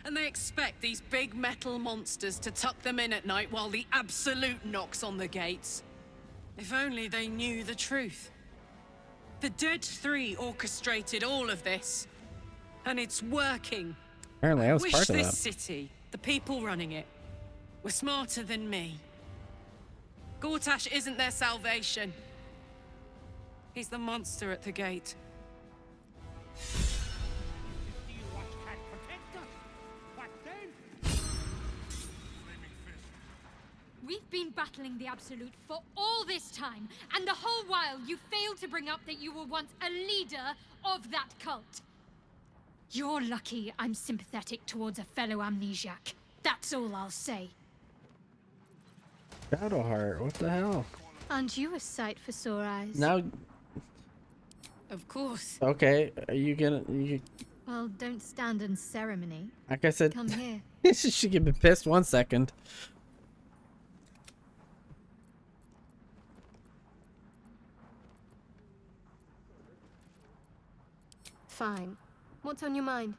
And they expect these big metal monsters to tuck them in at night while the Absolute knocks on the gates. If only they knew the truth. The Dead Three orchestrated all of this. And it's working. Apparently I was Wish part of this that. city, the people running it, were smarter than me. Gortash isn't their salvation. He's the monster at the gate. We've been battling the Absolute for all this time, and the whole while you failed to bring up that you were once a leader of that cult. You're lucky I'm sympathetic towards a fellow amnesiac. That's all I'll say. Shadowheart, what the hell? Aren't you a sight for sore eyes? Now, Of course. okay, are you gonna? Well, don't stand in ceremony. Like I said, Come here. she can be pissed 1 second. Fine. What's on your mind?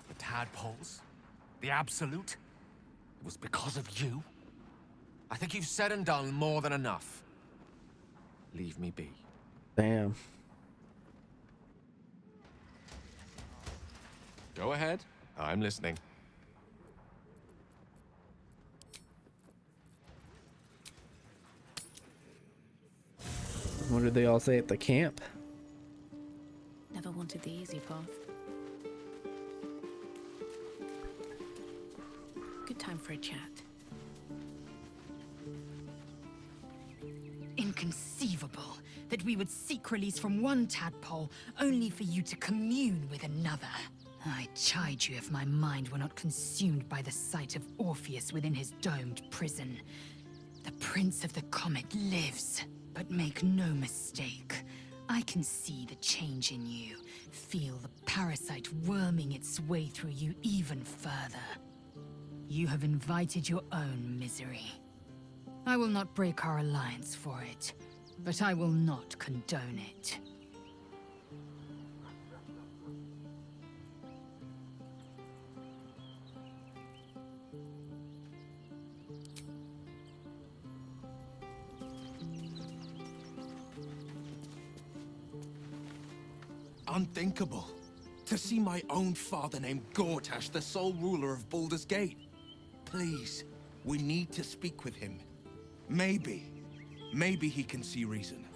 The tadpoles? The Absolute? It was because of you? I think you've said and done more than enough. Leave me be. Damn. Go ahead. I'm listening. What did they all say at the camp? Never wanted the easy path. Good time for a chat. Inconceivable that we would seek release from one tadpole only for you to commune with another. I chide you if my mind were not consumed by the sight of Orpheus within his domed prison. The Prince of the Comet lives, but make no mistake, I can see the change in you, feel the parasite worming its way through you even further. You have invited your own misery. I will not break our alliance for it, but I will not condone it. Unthinkable. To see my own father named Gortash, the sole ruler of Baldur's Gate. Please, we need to speak with him. Maybe he can see reason.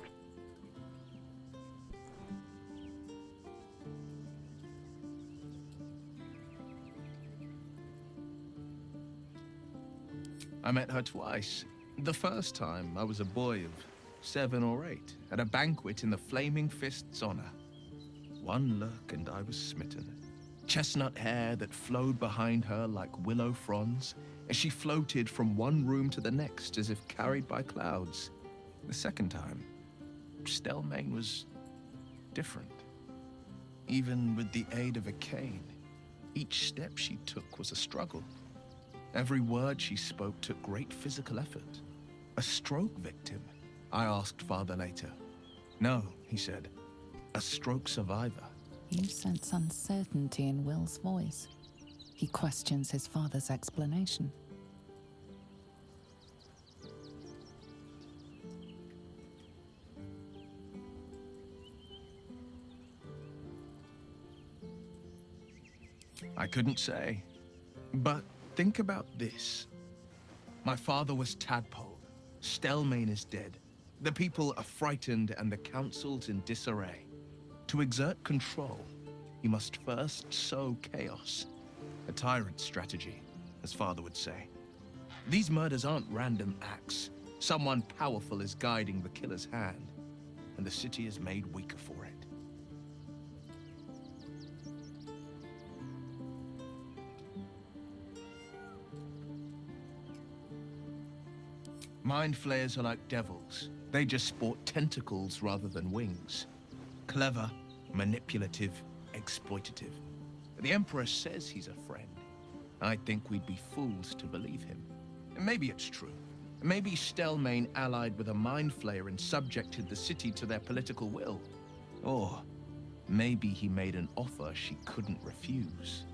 I met her twice. The first time, I was a boy of 7 or 8, at a banquet in the Flaming Fist's honor. One look and I was smitten. Chestnut hair that flowed behind her like willow fronds, as she floated from one room to the next as if carried by clouds. The second time, Stelmane was different. Even with the aid of a cane, each step she took was a struggle. Every word she spoke took great physical effort. A stroke victim? I asked Father later. No, he said. A stroke survivor. You sense uncertainty in Will's voice. He questions his father's explanation. I couldn't say. But think about this. My father was tadpole. Stelmane is dead. The people are frightened and the council's in disarray. To exert control, you must first sow chaos. A tyrant's strategy, as Father would say. These murders aren't random acts. Someone powerful is guiding the killer's hand, and the city is made weaker for it. Mind flayers are like devils. They just sport tentacles rather than wings. Clever, manipulative, exploitative. The Emperor says he's a friend. I think we'd be fools to believe him. And maybe it's true. Maybe Stelmane allied with a mind flayer and subjected the city to their political will. Or maybe he made an offer she couldn't refuse.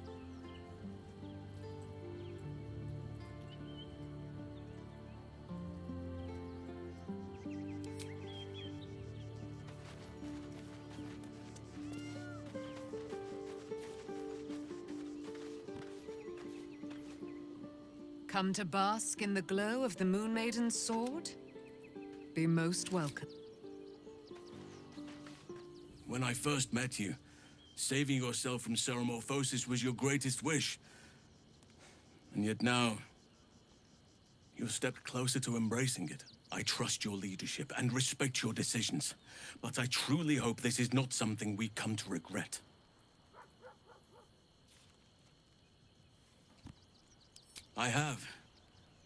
Come to bask in the glow of the Moon Maiden's sword? Be most welcome. When I first met you, saving yourself from Ceremorphosis was your greatest wish. And yet now, you've stepped closer to embracing it. I trust your leadership and respect your decisions, but I truly hope this is not something we come to regret. I have.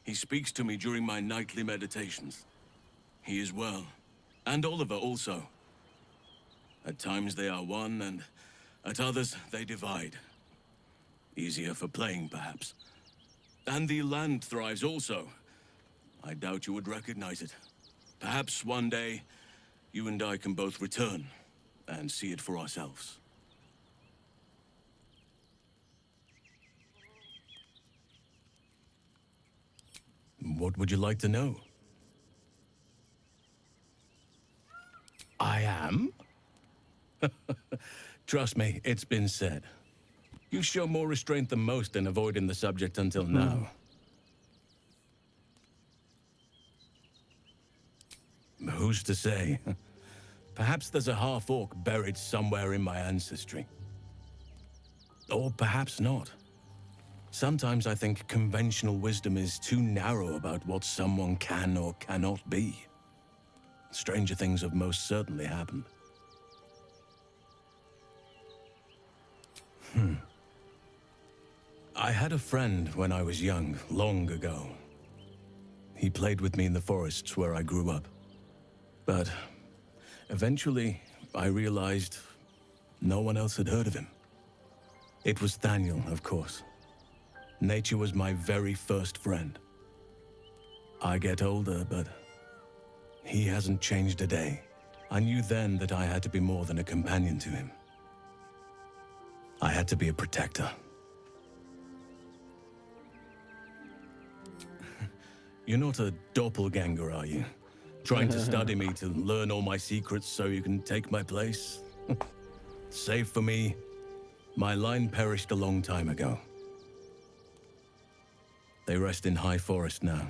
He speaks to me during my nightly meditations. He is well. And Oliver also. At times they are one, and at others they divide. Easier for playing, perhaps. And the land thrives also. I doubt you would recognize it. Perhaps one day, you and I can both return and see it for ourselves. What would you like to know? I am? Trust me, it's been said. You show more restraint than most in avoiding the subject until now. Who's to say? Perhaps there's a half-orc buried somewhere in my ancestry. Or perhaps not. Sometimes I think conventional wisdom is too narrow about what someone can or cannot be. Stranger things have most certainly happened. I had a friend when I was young, long ago. He played with me in the forests where I grew up. But eventually, I realized no one else had heard of him. It was Thaniel, of course. Nature was my very first friend. I get older, but he hasn't changed a day. I knew then that I had to be more than a companion to him. I had to be a protector. You're not a doppelganger, are you? Trying to study me to learn all my secrets so you can take my place? Save for me, my line perished a long time ago. They rest in high forest now,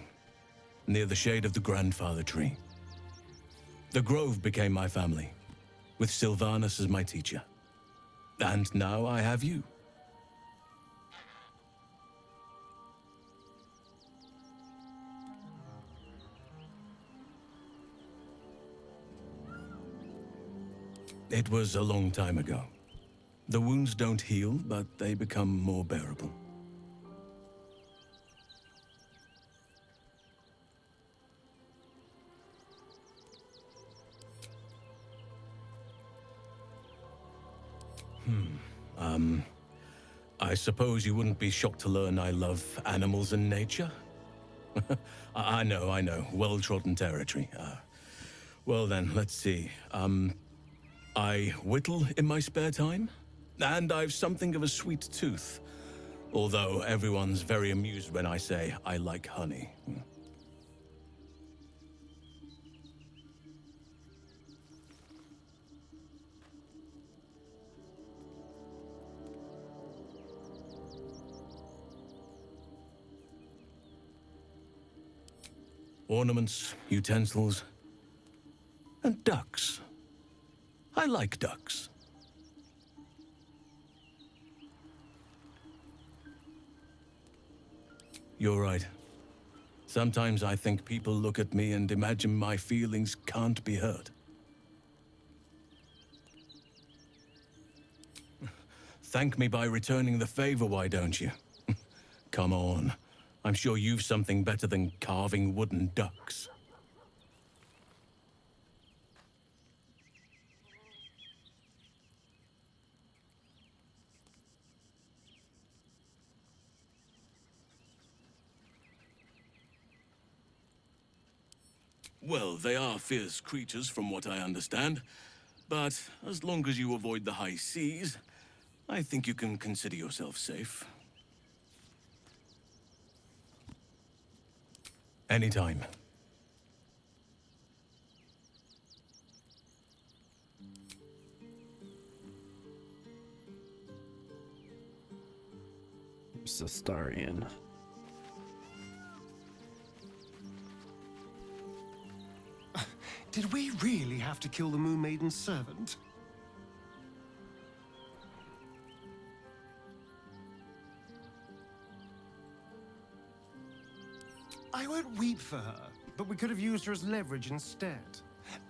near the shade of the grandfather tree. The grove became my family, with Sylvanus as my teacher. And now I have you. It was a long time ago. The wounds don't heal, but they become more bearable. I suppose you wouldn't be shocked to learn I love animals and nature? I know. Well-trodden territory. Well then, let's see. I whittle in my spare time, and I've something of a sweet tooth. Although everyone's very amused when I say I like honey. Ornaments, utensils, and ducks. I like ducks. You're right. Sometimes I think people look at me and imagine my feelings can't be hurt. Thank me by returning the favor, why don't you? Come on. I'm sure you've something better than carving wooden ducks. Well, they are fierce creatures from what I understand. But as long as you avoid the high seas, I think you can consider yourself safe. Anytime. Sistarian. Did we really have to kill the Moon Maiden's servant? I won't weep for her, but we could have used her as leverage instead.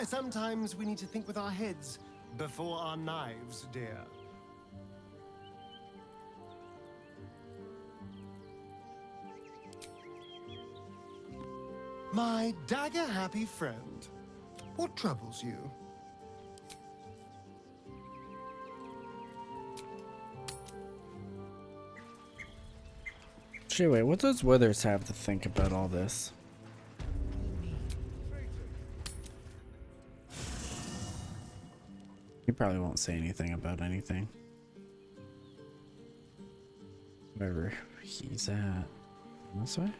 Sometimes we need to think with our heads before our knives, dear. My dagger-happy friend, what troubles you? Gee, wait, what does Withers have to think about all this? He probably won't say anything about anything. Wherever he's at. This way?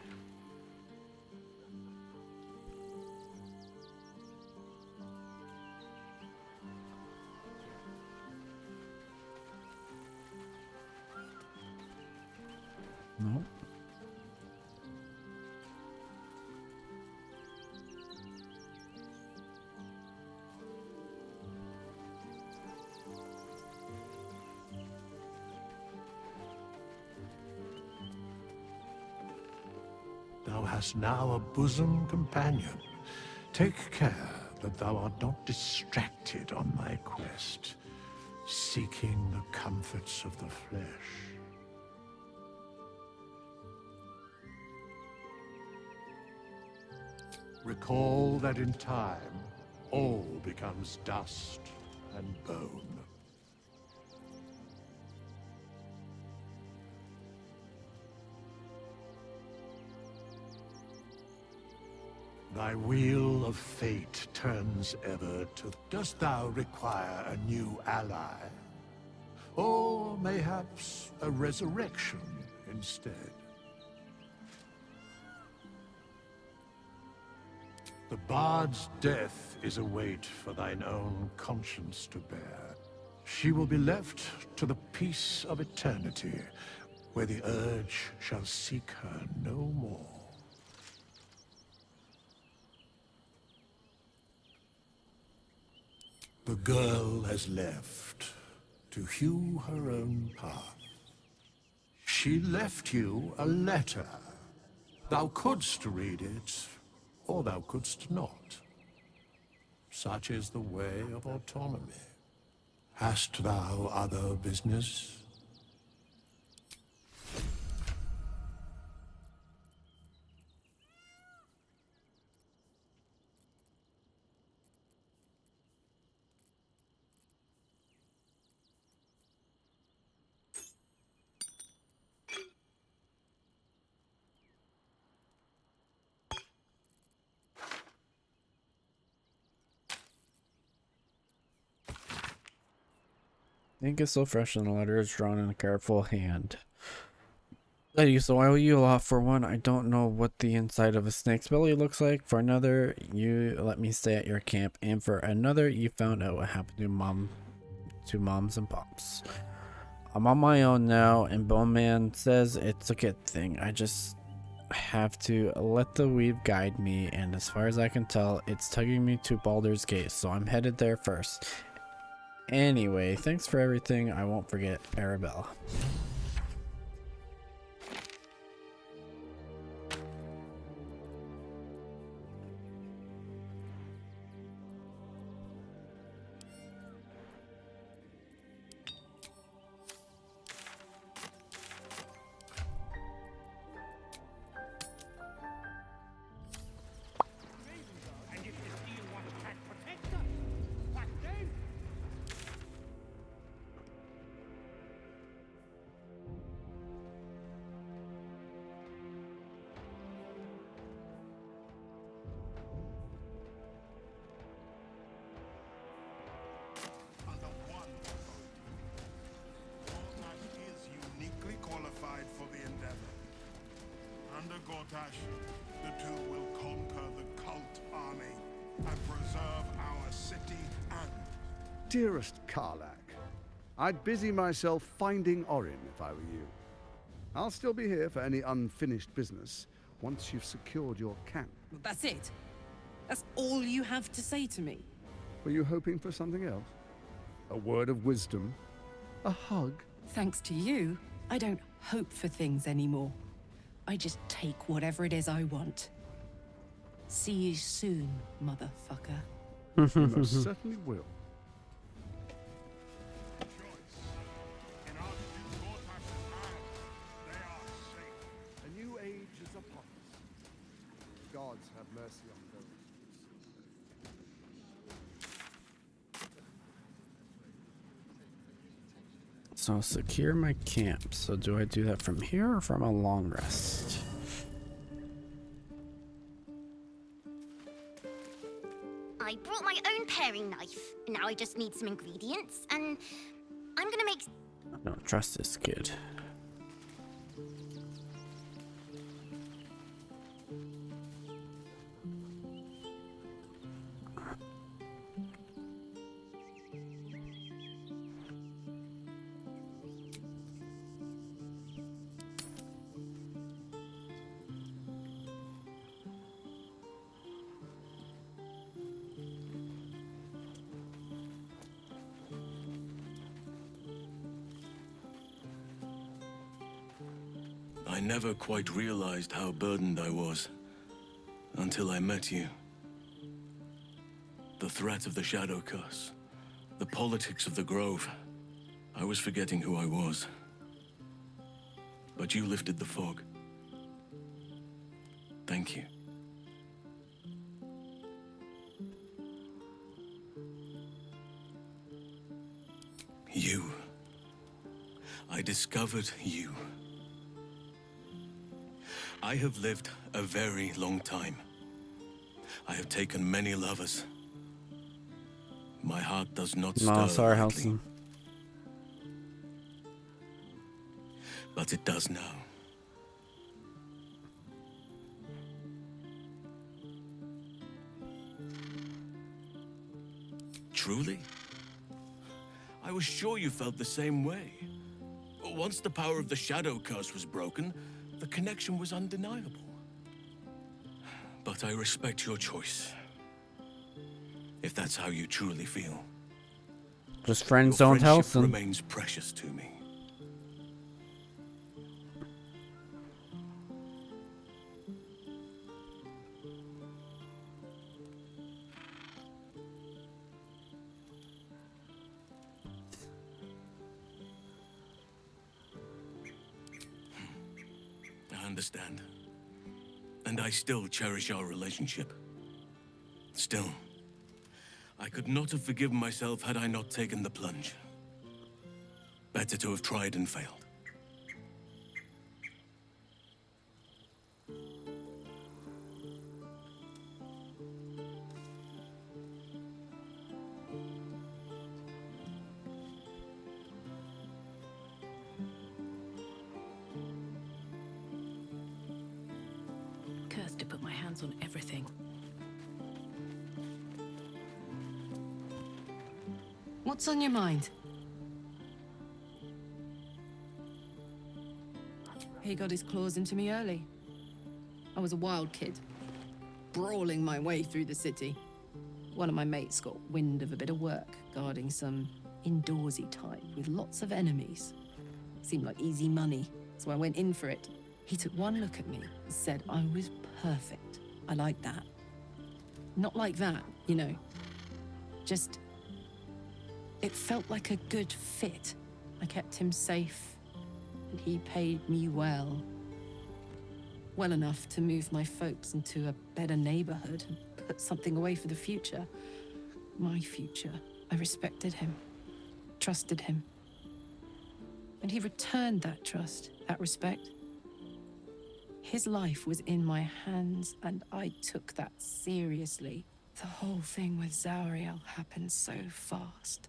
No. Thou hast now a bosom companion. Take care that thou art not distracted on thy quest, seeking the comforts of the flesh. Recall that in time, all becomes dust. and bone. Thy wheel of fate turns ever to... Dost thou require a new ally? Or mayhaps a resurrection instead? The bard's death is a weight for thine own conscience to bear. She will be left to the peace of eternity, where the urge shall seek her no more. The girl has left to hew her own path. She left you a letter. Thou couldst read it, or thou couldst not. Such is the way of autonomy. Hast thou other business? Ink is so fresh and the letter is drawn in a careful hand. Lady, so I owe you a lot. For one, I don't know what the inside of a snake's belly looks like. For another, you let me stay at your camp. And for another, you found out what happened to moms and pops. I'm on my own now, and Bone Man says it's a good thing. I just have to let the weave guide me, and as far as I can tell, it's tugging me to Baldur's Gate, so I'm headed there first. Anyway, thanks for everything. I won't forget Arabella. Under Gortash, the two will conquer the cult army and preserve our city and... Dearest Karlak, I'd busy myself finding Orin if I were you. I'll still be here for any unfinished business once you've secured your camp. That's it? That's all you have to say to me? Were you hoping for something else? A word of wisdom? A hug? Thanks to you, I don't hope for things anymore. I just take whatever it is I want. See you soon, motherfucker. You most certainly will. A new age is upon us. Gods have mercy on those. So secure my camp. So do I do that from here or from a long rest? I brought my own paring knife. Now I just need some ingredients, and I'm gonna make... I don't trust this kid. I never quite realized how burdened I was until I met you. The threat of the Shadow Curse, the politics of the Grove. I was forgetting who I was. But you lifted the fog. Thank you. You. I discovered you. I have lived a very long time. I have taken many lovers. My heart does not No, stir sorry, lightly. Halson. But it does now. Truly? I was sure you felt the same way. Once the power of the Shadow Curse was broken, the connection was undeniable. But I respect your choice. If that's how you truly feel. Just friends Your don't tell friendship them. remains precious to me. I understand. And I still cherish our relationship. Still, I could not have forgiven myself had I not taken the plunge. Better to have tried and failed. Cursed to put my hands on everything. What's on your mind? He got his claws into me early. I was a wild kid, brawling my way through the city. One of my mates got wind of a bit of work guarding some indoorsy type with lots of enemies. Seemed like easy money, so I went in for it. He took one look at me and said I was perfect. I like that. Not like that, you know. Just... it felt like a good fit. I kept him safe, and he paid me well. Well enough to move my folks into a better neighborhood and put something away for the future. My future. I respected him, trusted him. And he returned that trust, that respect. His life was in my hands, and I took that seriously. The whole thing with Zauriel happened so fast.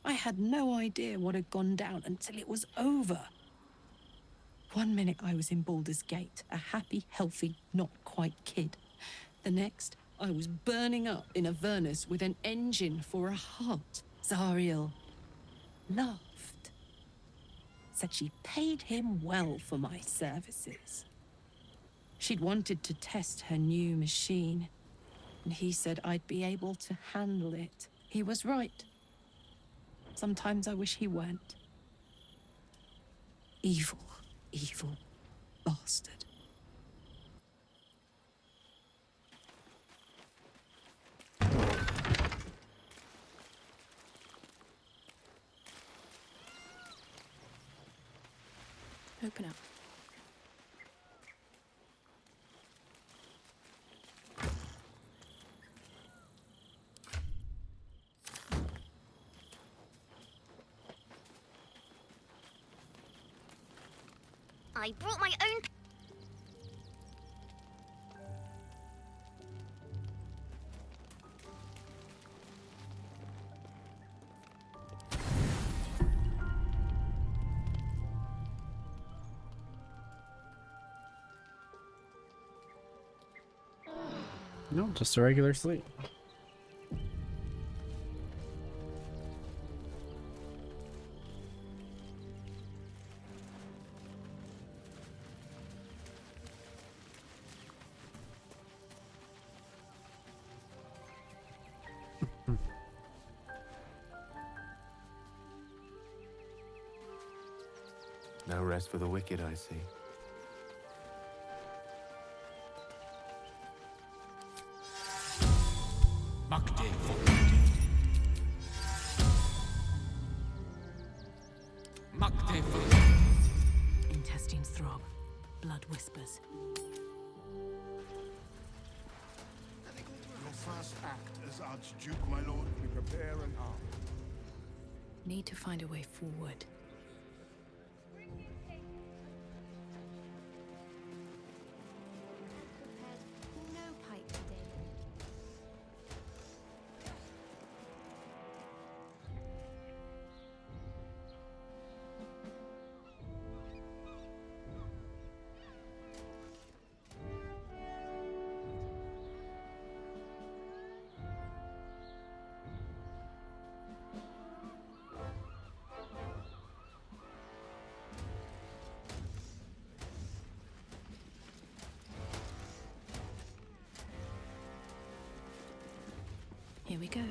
I had no idea what had gone down until it was over. One minute I was in Baldur's Gate, a happy, healthy, not quite kid. The next, I was burning up in Avernus with an engine for a heart. Zariel laughed. Said she paid him well for my services. She'd wanted to test her new machine, and he said I'd be able to handle it. He was right. Sometimes I wish he weren't. Evil, evil bastard. Open up. I brought my own... No, just a regular sleep. No rest for the wicked, I see. Intestines throb. Blood whispers. Your first act as Archduke, my lord. We prepare an arm. Need to find a way forward. No pipe today. Here we go.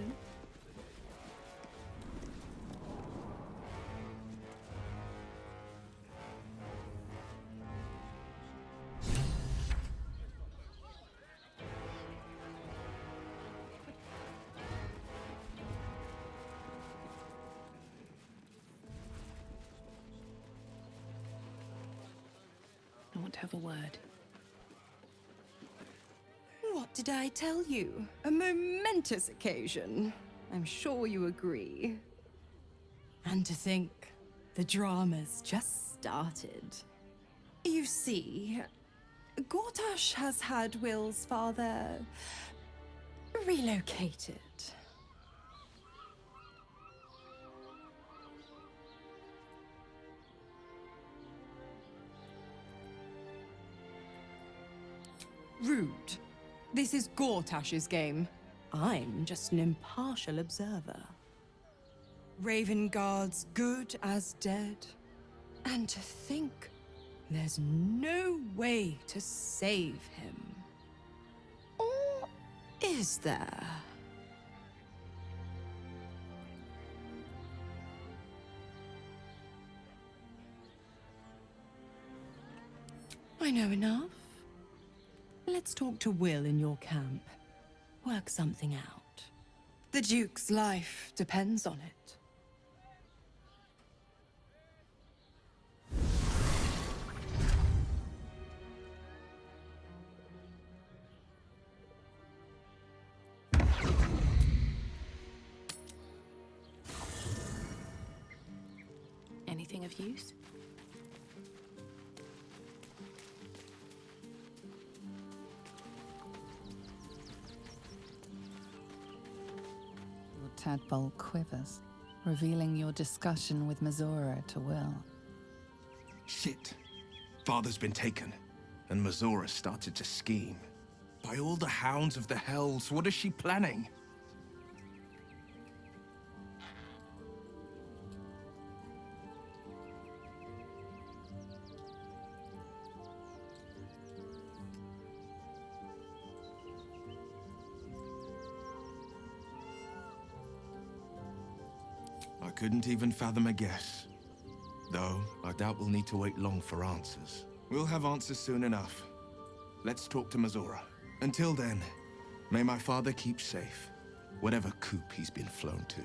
I want to have a word. What did I tell you? A momentous occasion. I'm sure you agree. And to think, the drama's just started. You see, Gortash has had Will's father relocated. Rude. This is Gortash's game. I'm just an impartial observer. Ravengard's good as dead. And to think, there's no way to save him. Or is there? I know enough. Let's talk to Will in your camp. Work something out. The Duke's life depends on it. Anything of use? Tadpole quivers, revealing your discussion with Mazora to Will. Shit. Father's been taken, and Mazora started to scheme. By all the hounds of the hells, what is she planning? I couldn't even fathom a guess. Though, I doubt we'll need to wait long for answers. We'll have answers soon enough. Let's talk to Mazora. Until then, may my father keep safe, whatever coop he's been flown to.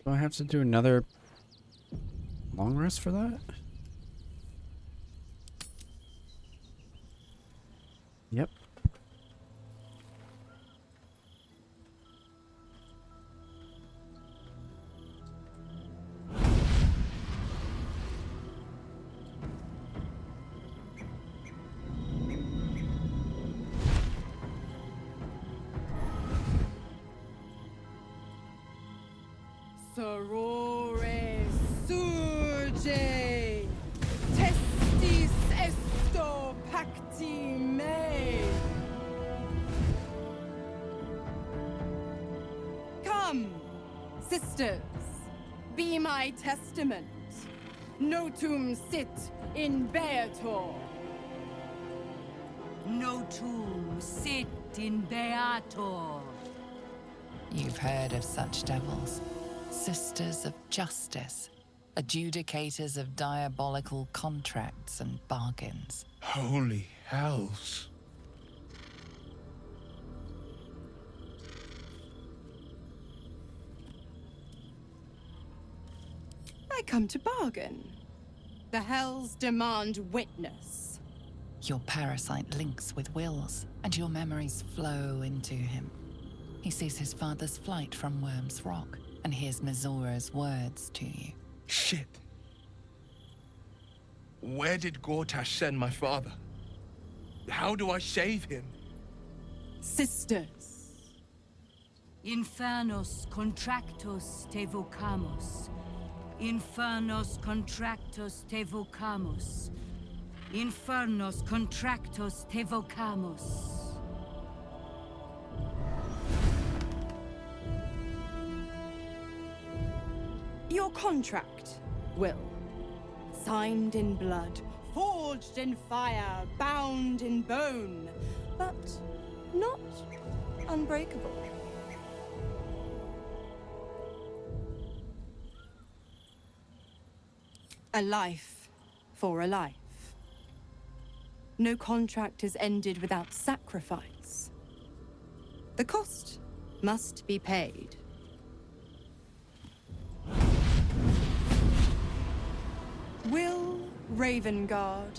Do I have to do another long rest for that? Yep. Sorore surge, testis esto pacti me. Come, sisters, be my testament. Notum sit in Beator. Notum sit in Beator. You've heard of such devils. Sisters of justice. Adjudicators of diabolical contracts and bargains. Holy hells. I come to bargain. The hells demand witness. Your parasite links with Will's, and your memories flow into him. He sees his father's flight from Worm's Rock, and hears Mizora's words to you. Shit. Where did Gortash send my father? How do I save him? Sisters. Infernos contractos te vocamos. Infernos contractos te vocamos. Infernos contractos te vocamos. Your contract, Will. Signed in blood, forged in fire, bound in bone, but not unbreakable. A life for a life. No contract is ended without sacrifice. The cost must be paid. Will Ravengard,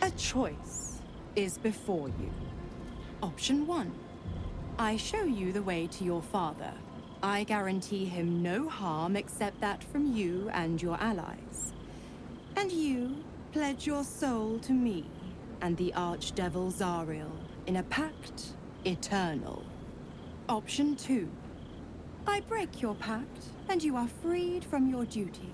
a choice is before you. Option 1. I show you the way to your father. I guarantee him no harm except that from you and your allies. And you pledge your soul to me and the Archdevil Zariel in a pact eternal. Option 2. I break your pact and you are freed from your duty.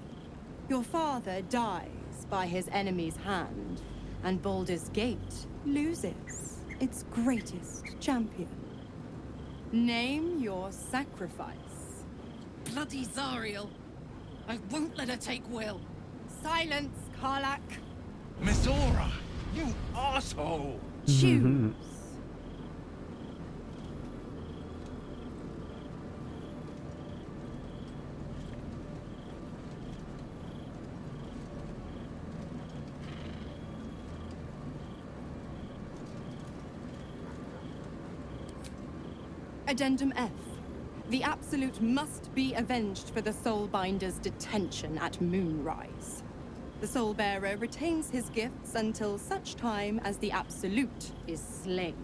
Your father dies by his enemy's hand, and Baldur's Gate loses its greatest champion. Name your sacrifice. Bloody Zariel. I won't let her take Will. Silence, Karlak. Mizora, you asshole! Choose. Addendum F. The Absolute must be avenged for the Soulbinder's detention at Moonrise. The Soulbearer retains his gifts until such time as the Absolute is slain.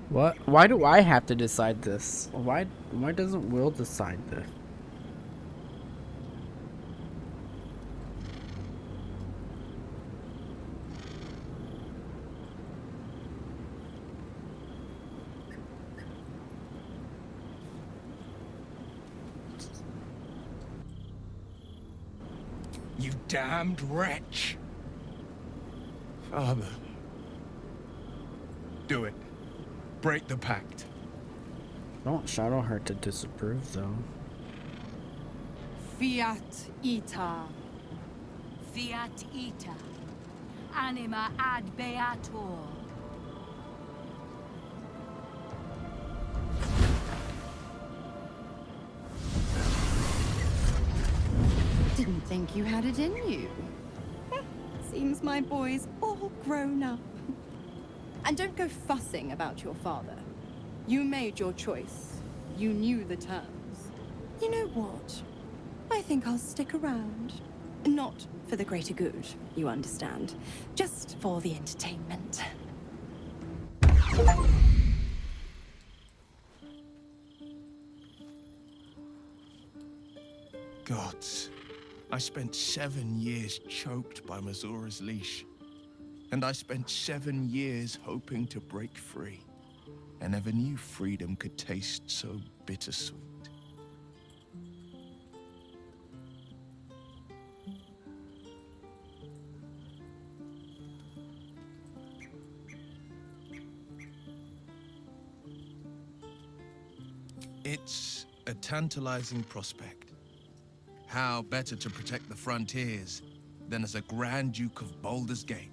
What? Why do I have to decide this? Why doesn't Will decide this? You damned wretch! Father. Do it. Break the pact. Don't shadow her to disapprove, though. Fiat Ita. Fiat ita. Anima ad beator. Didn't think you had it in you. Seems my boy's all grown up. And don't go fussing about your father. You made your choice. You knew the terms. You know what? I think I'll stick around. Not for the greater good, you understand. Just for the entertainment. Gods. I spent 7 years choked by Mizora's leash. And I spent 7 years hoping to break free. I never knew freedom could taste so bittersweet. It's a tantalizing prospect. How better to protect the frontiers than as a Grand Duke of Baldur's Gate?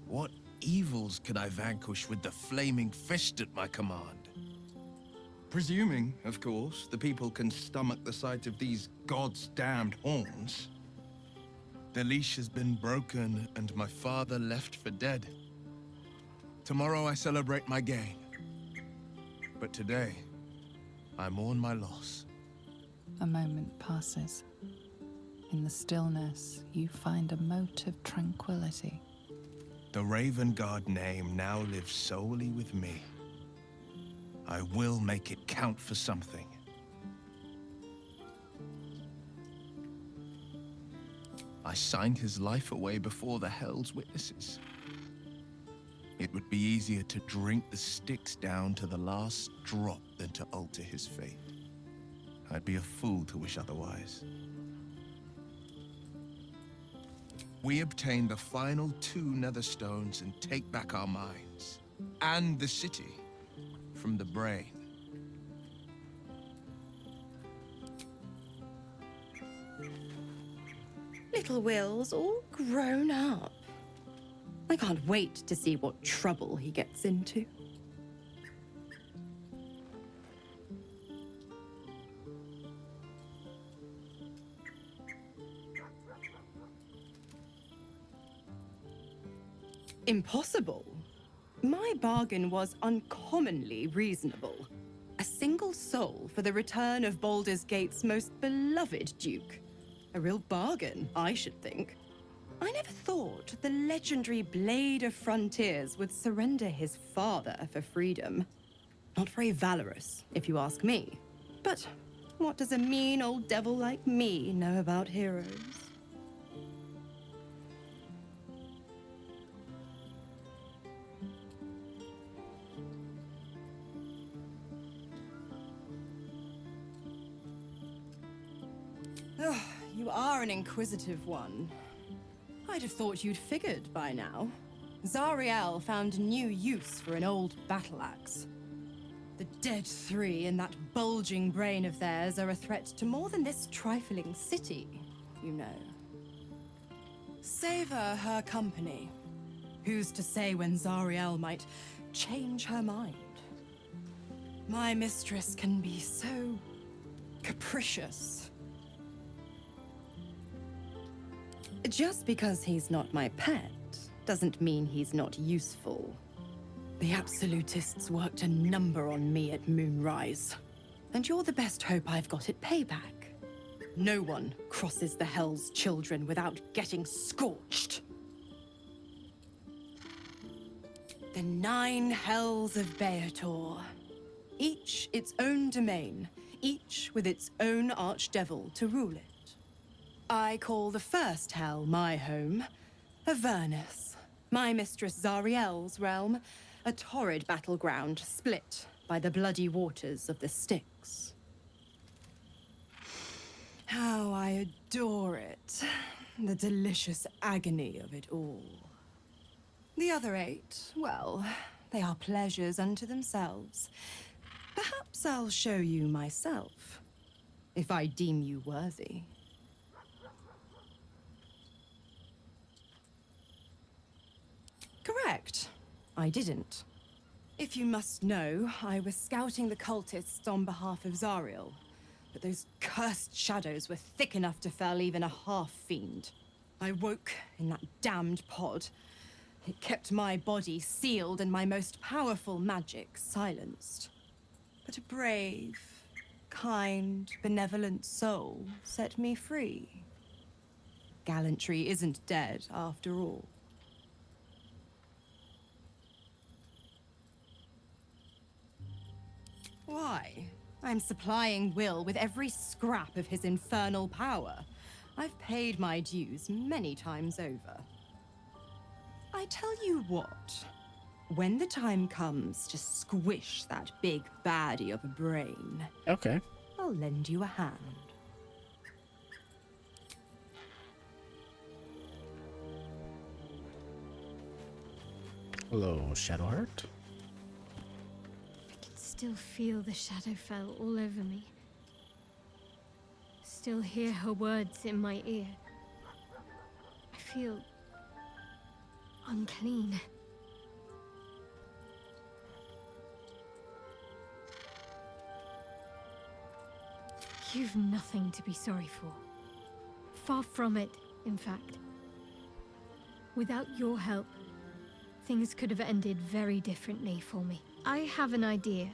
What evils could I vanquish with the flaming fist at my command? Presuming, of course, the people can stomach the sight of these gods' damned horns. The leash has been broken and my father left for dead. Tomorrow I celebrate my gain. But today, I mourn my loss. A moment passes. In the stillness, you find a mote of tranquility. The Raven Guard name now lives solely with me. I will make it count for something. I signed his life away before the Hell's witnesses. It would be easier to drink the Styx down to the last drop than to alter his fate. I'd be a fool to wish otherwise. We obtain the final 2 Netherstones and take back our minds, and the city, from the brain. Little Will's all grown up. I can't wait to see what trouble he gets into. Impossible. My bargain was uncommonly reasonable. A single soul for the return of Baldur's Gate's most beloved Duke. A real bargain, I should think. I never thought the legendary Blade of Frontiers would surrender his father for freedom. Not very valorous, if you ask me. But what does a mean old devil like me know about heroes? Ugh, you are an inquisitive one. I'd have thought you'd figured by now. Zariel found new use for an old battle axe. The dead 3 in that bulging brain of theirs are a threat to more than this trifling city, you know. Savor her company. Who's to say when Zariel might change her mind? My mistress can be so capricious. Just because he's not my pet doesn't mean he's not useful. The Absolutists worked a number on me at Moonrise, and you're the best hope I've got at payback. No one crosses the Hell's Children without getting scorched. The 9 Hells of Beator. Each its own domain, each with its own archdevil to rule it. I call the first hell my home, Avernus, my mistress Zariel's realm, a torrid battleground split by the bloody waters of the Styx. How I adore it, the delicious agony of it all. The other 8, well, they are pleasures unto themselves. Perhaps I'll show you myself, if I deem you worthy. Correct. I didn't. If you must know, I was scouting the cultists on behalf of Zariel, but those cursed shadows were thick enough to fell even a half-fiend. I woke in that damned pod. It kept my body sealed and my most powerful magic silenced. But a brave, kind, benevolent soul set me free. Gallantry isn't dead, after all. Why? I'm supplying Will with every scrap of his infernal power. I've paid my dues many times over. I tell you what, when the time comes to squish that big baddie of a brain, Okay. I'll lend you a hand. Hello, Shadowheart. still feel the Shadowfell all over me. Still hear her words in my ear. I feel unclean. You've nothing to be sorry for. Far from it, in fact. Without your help, things could have ended very differently for me. I have an idea.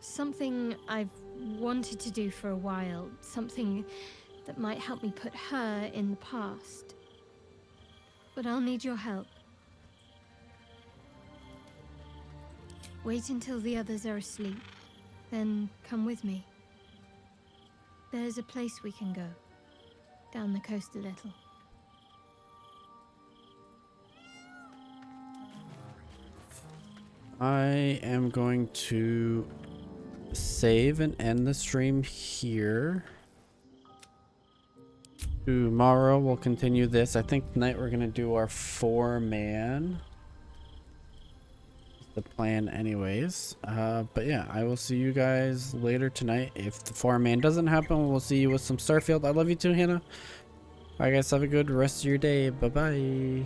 Something I've wanted to do for a while. Something that might help me put her in the past. But I'll need your help. Wait until the others are asleep. Then come with me. There's a place we can go. Down the coast a little. I am going to save and end the stream here. Tomorrow we'll continue this. I think tonight we're gonna do our 4-man. The plan anyways. But yeah, I will see you guys later tonight. If the 4-man doesn't happen, we'll see you with some Starfield. I love you too, Hannah. Alright guys, have a good rest of your day. Bye bye.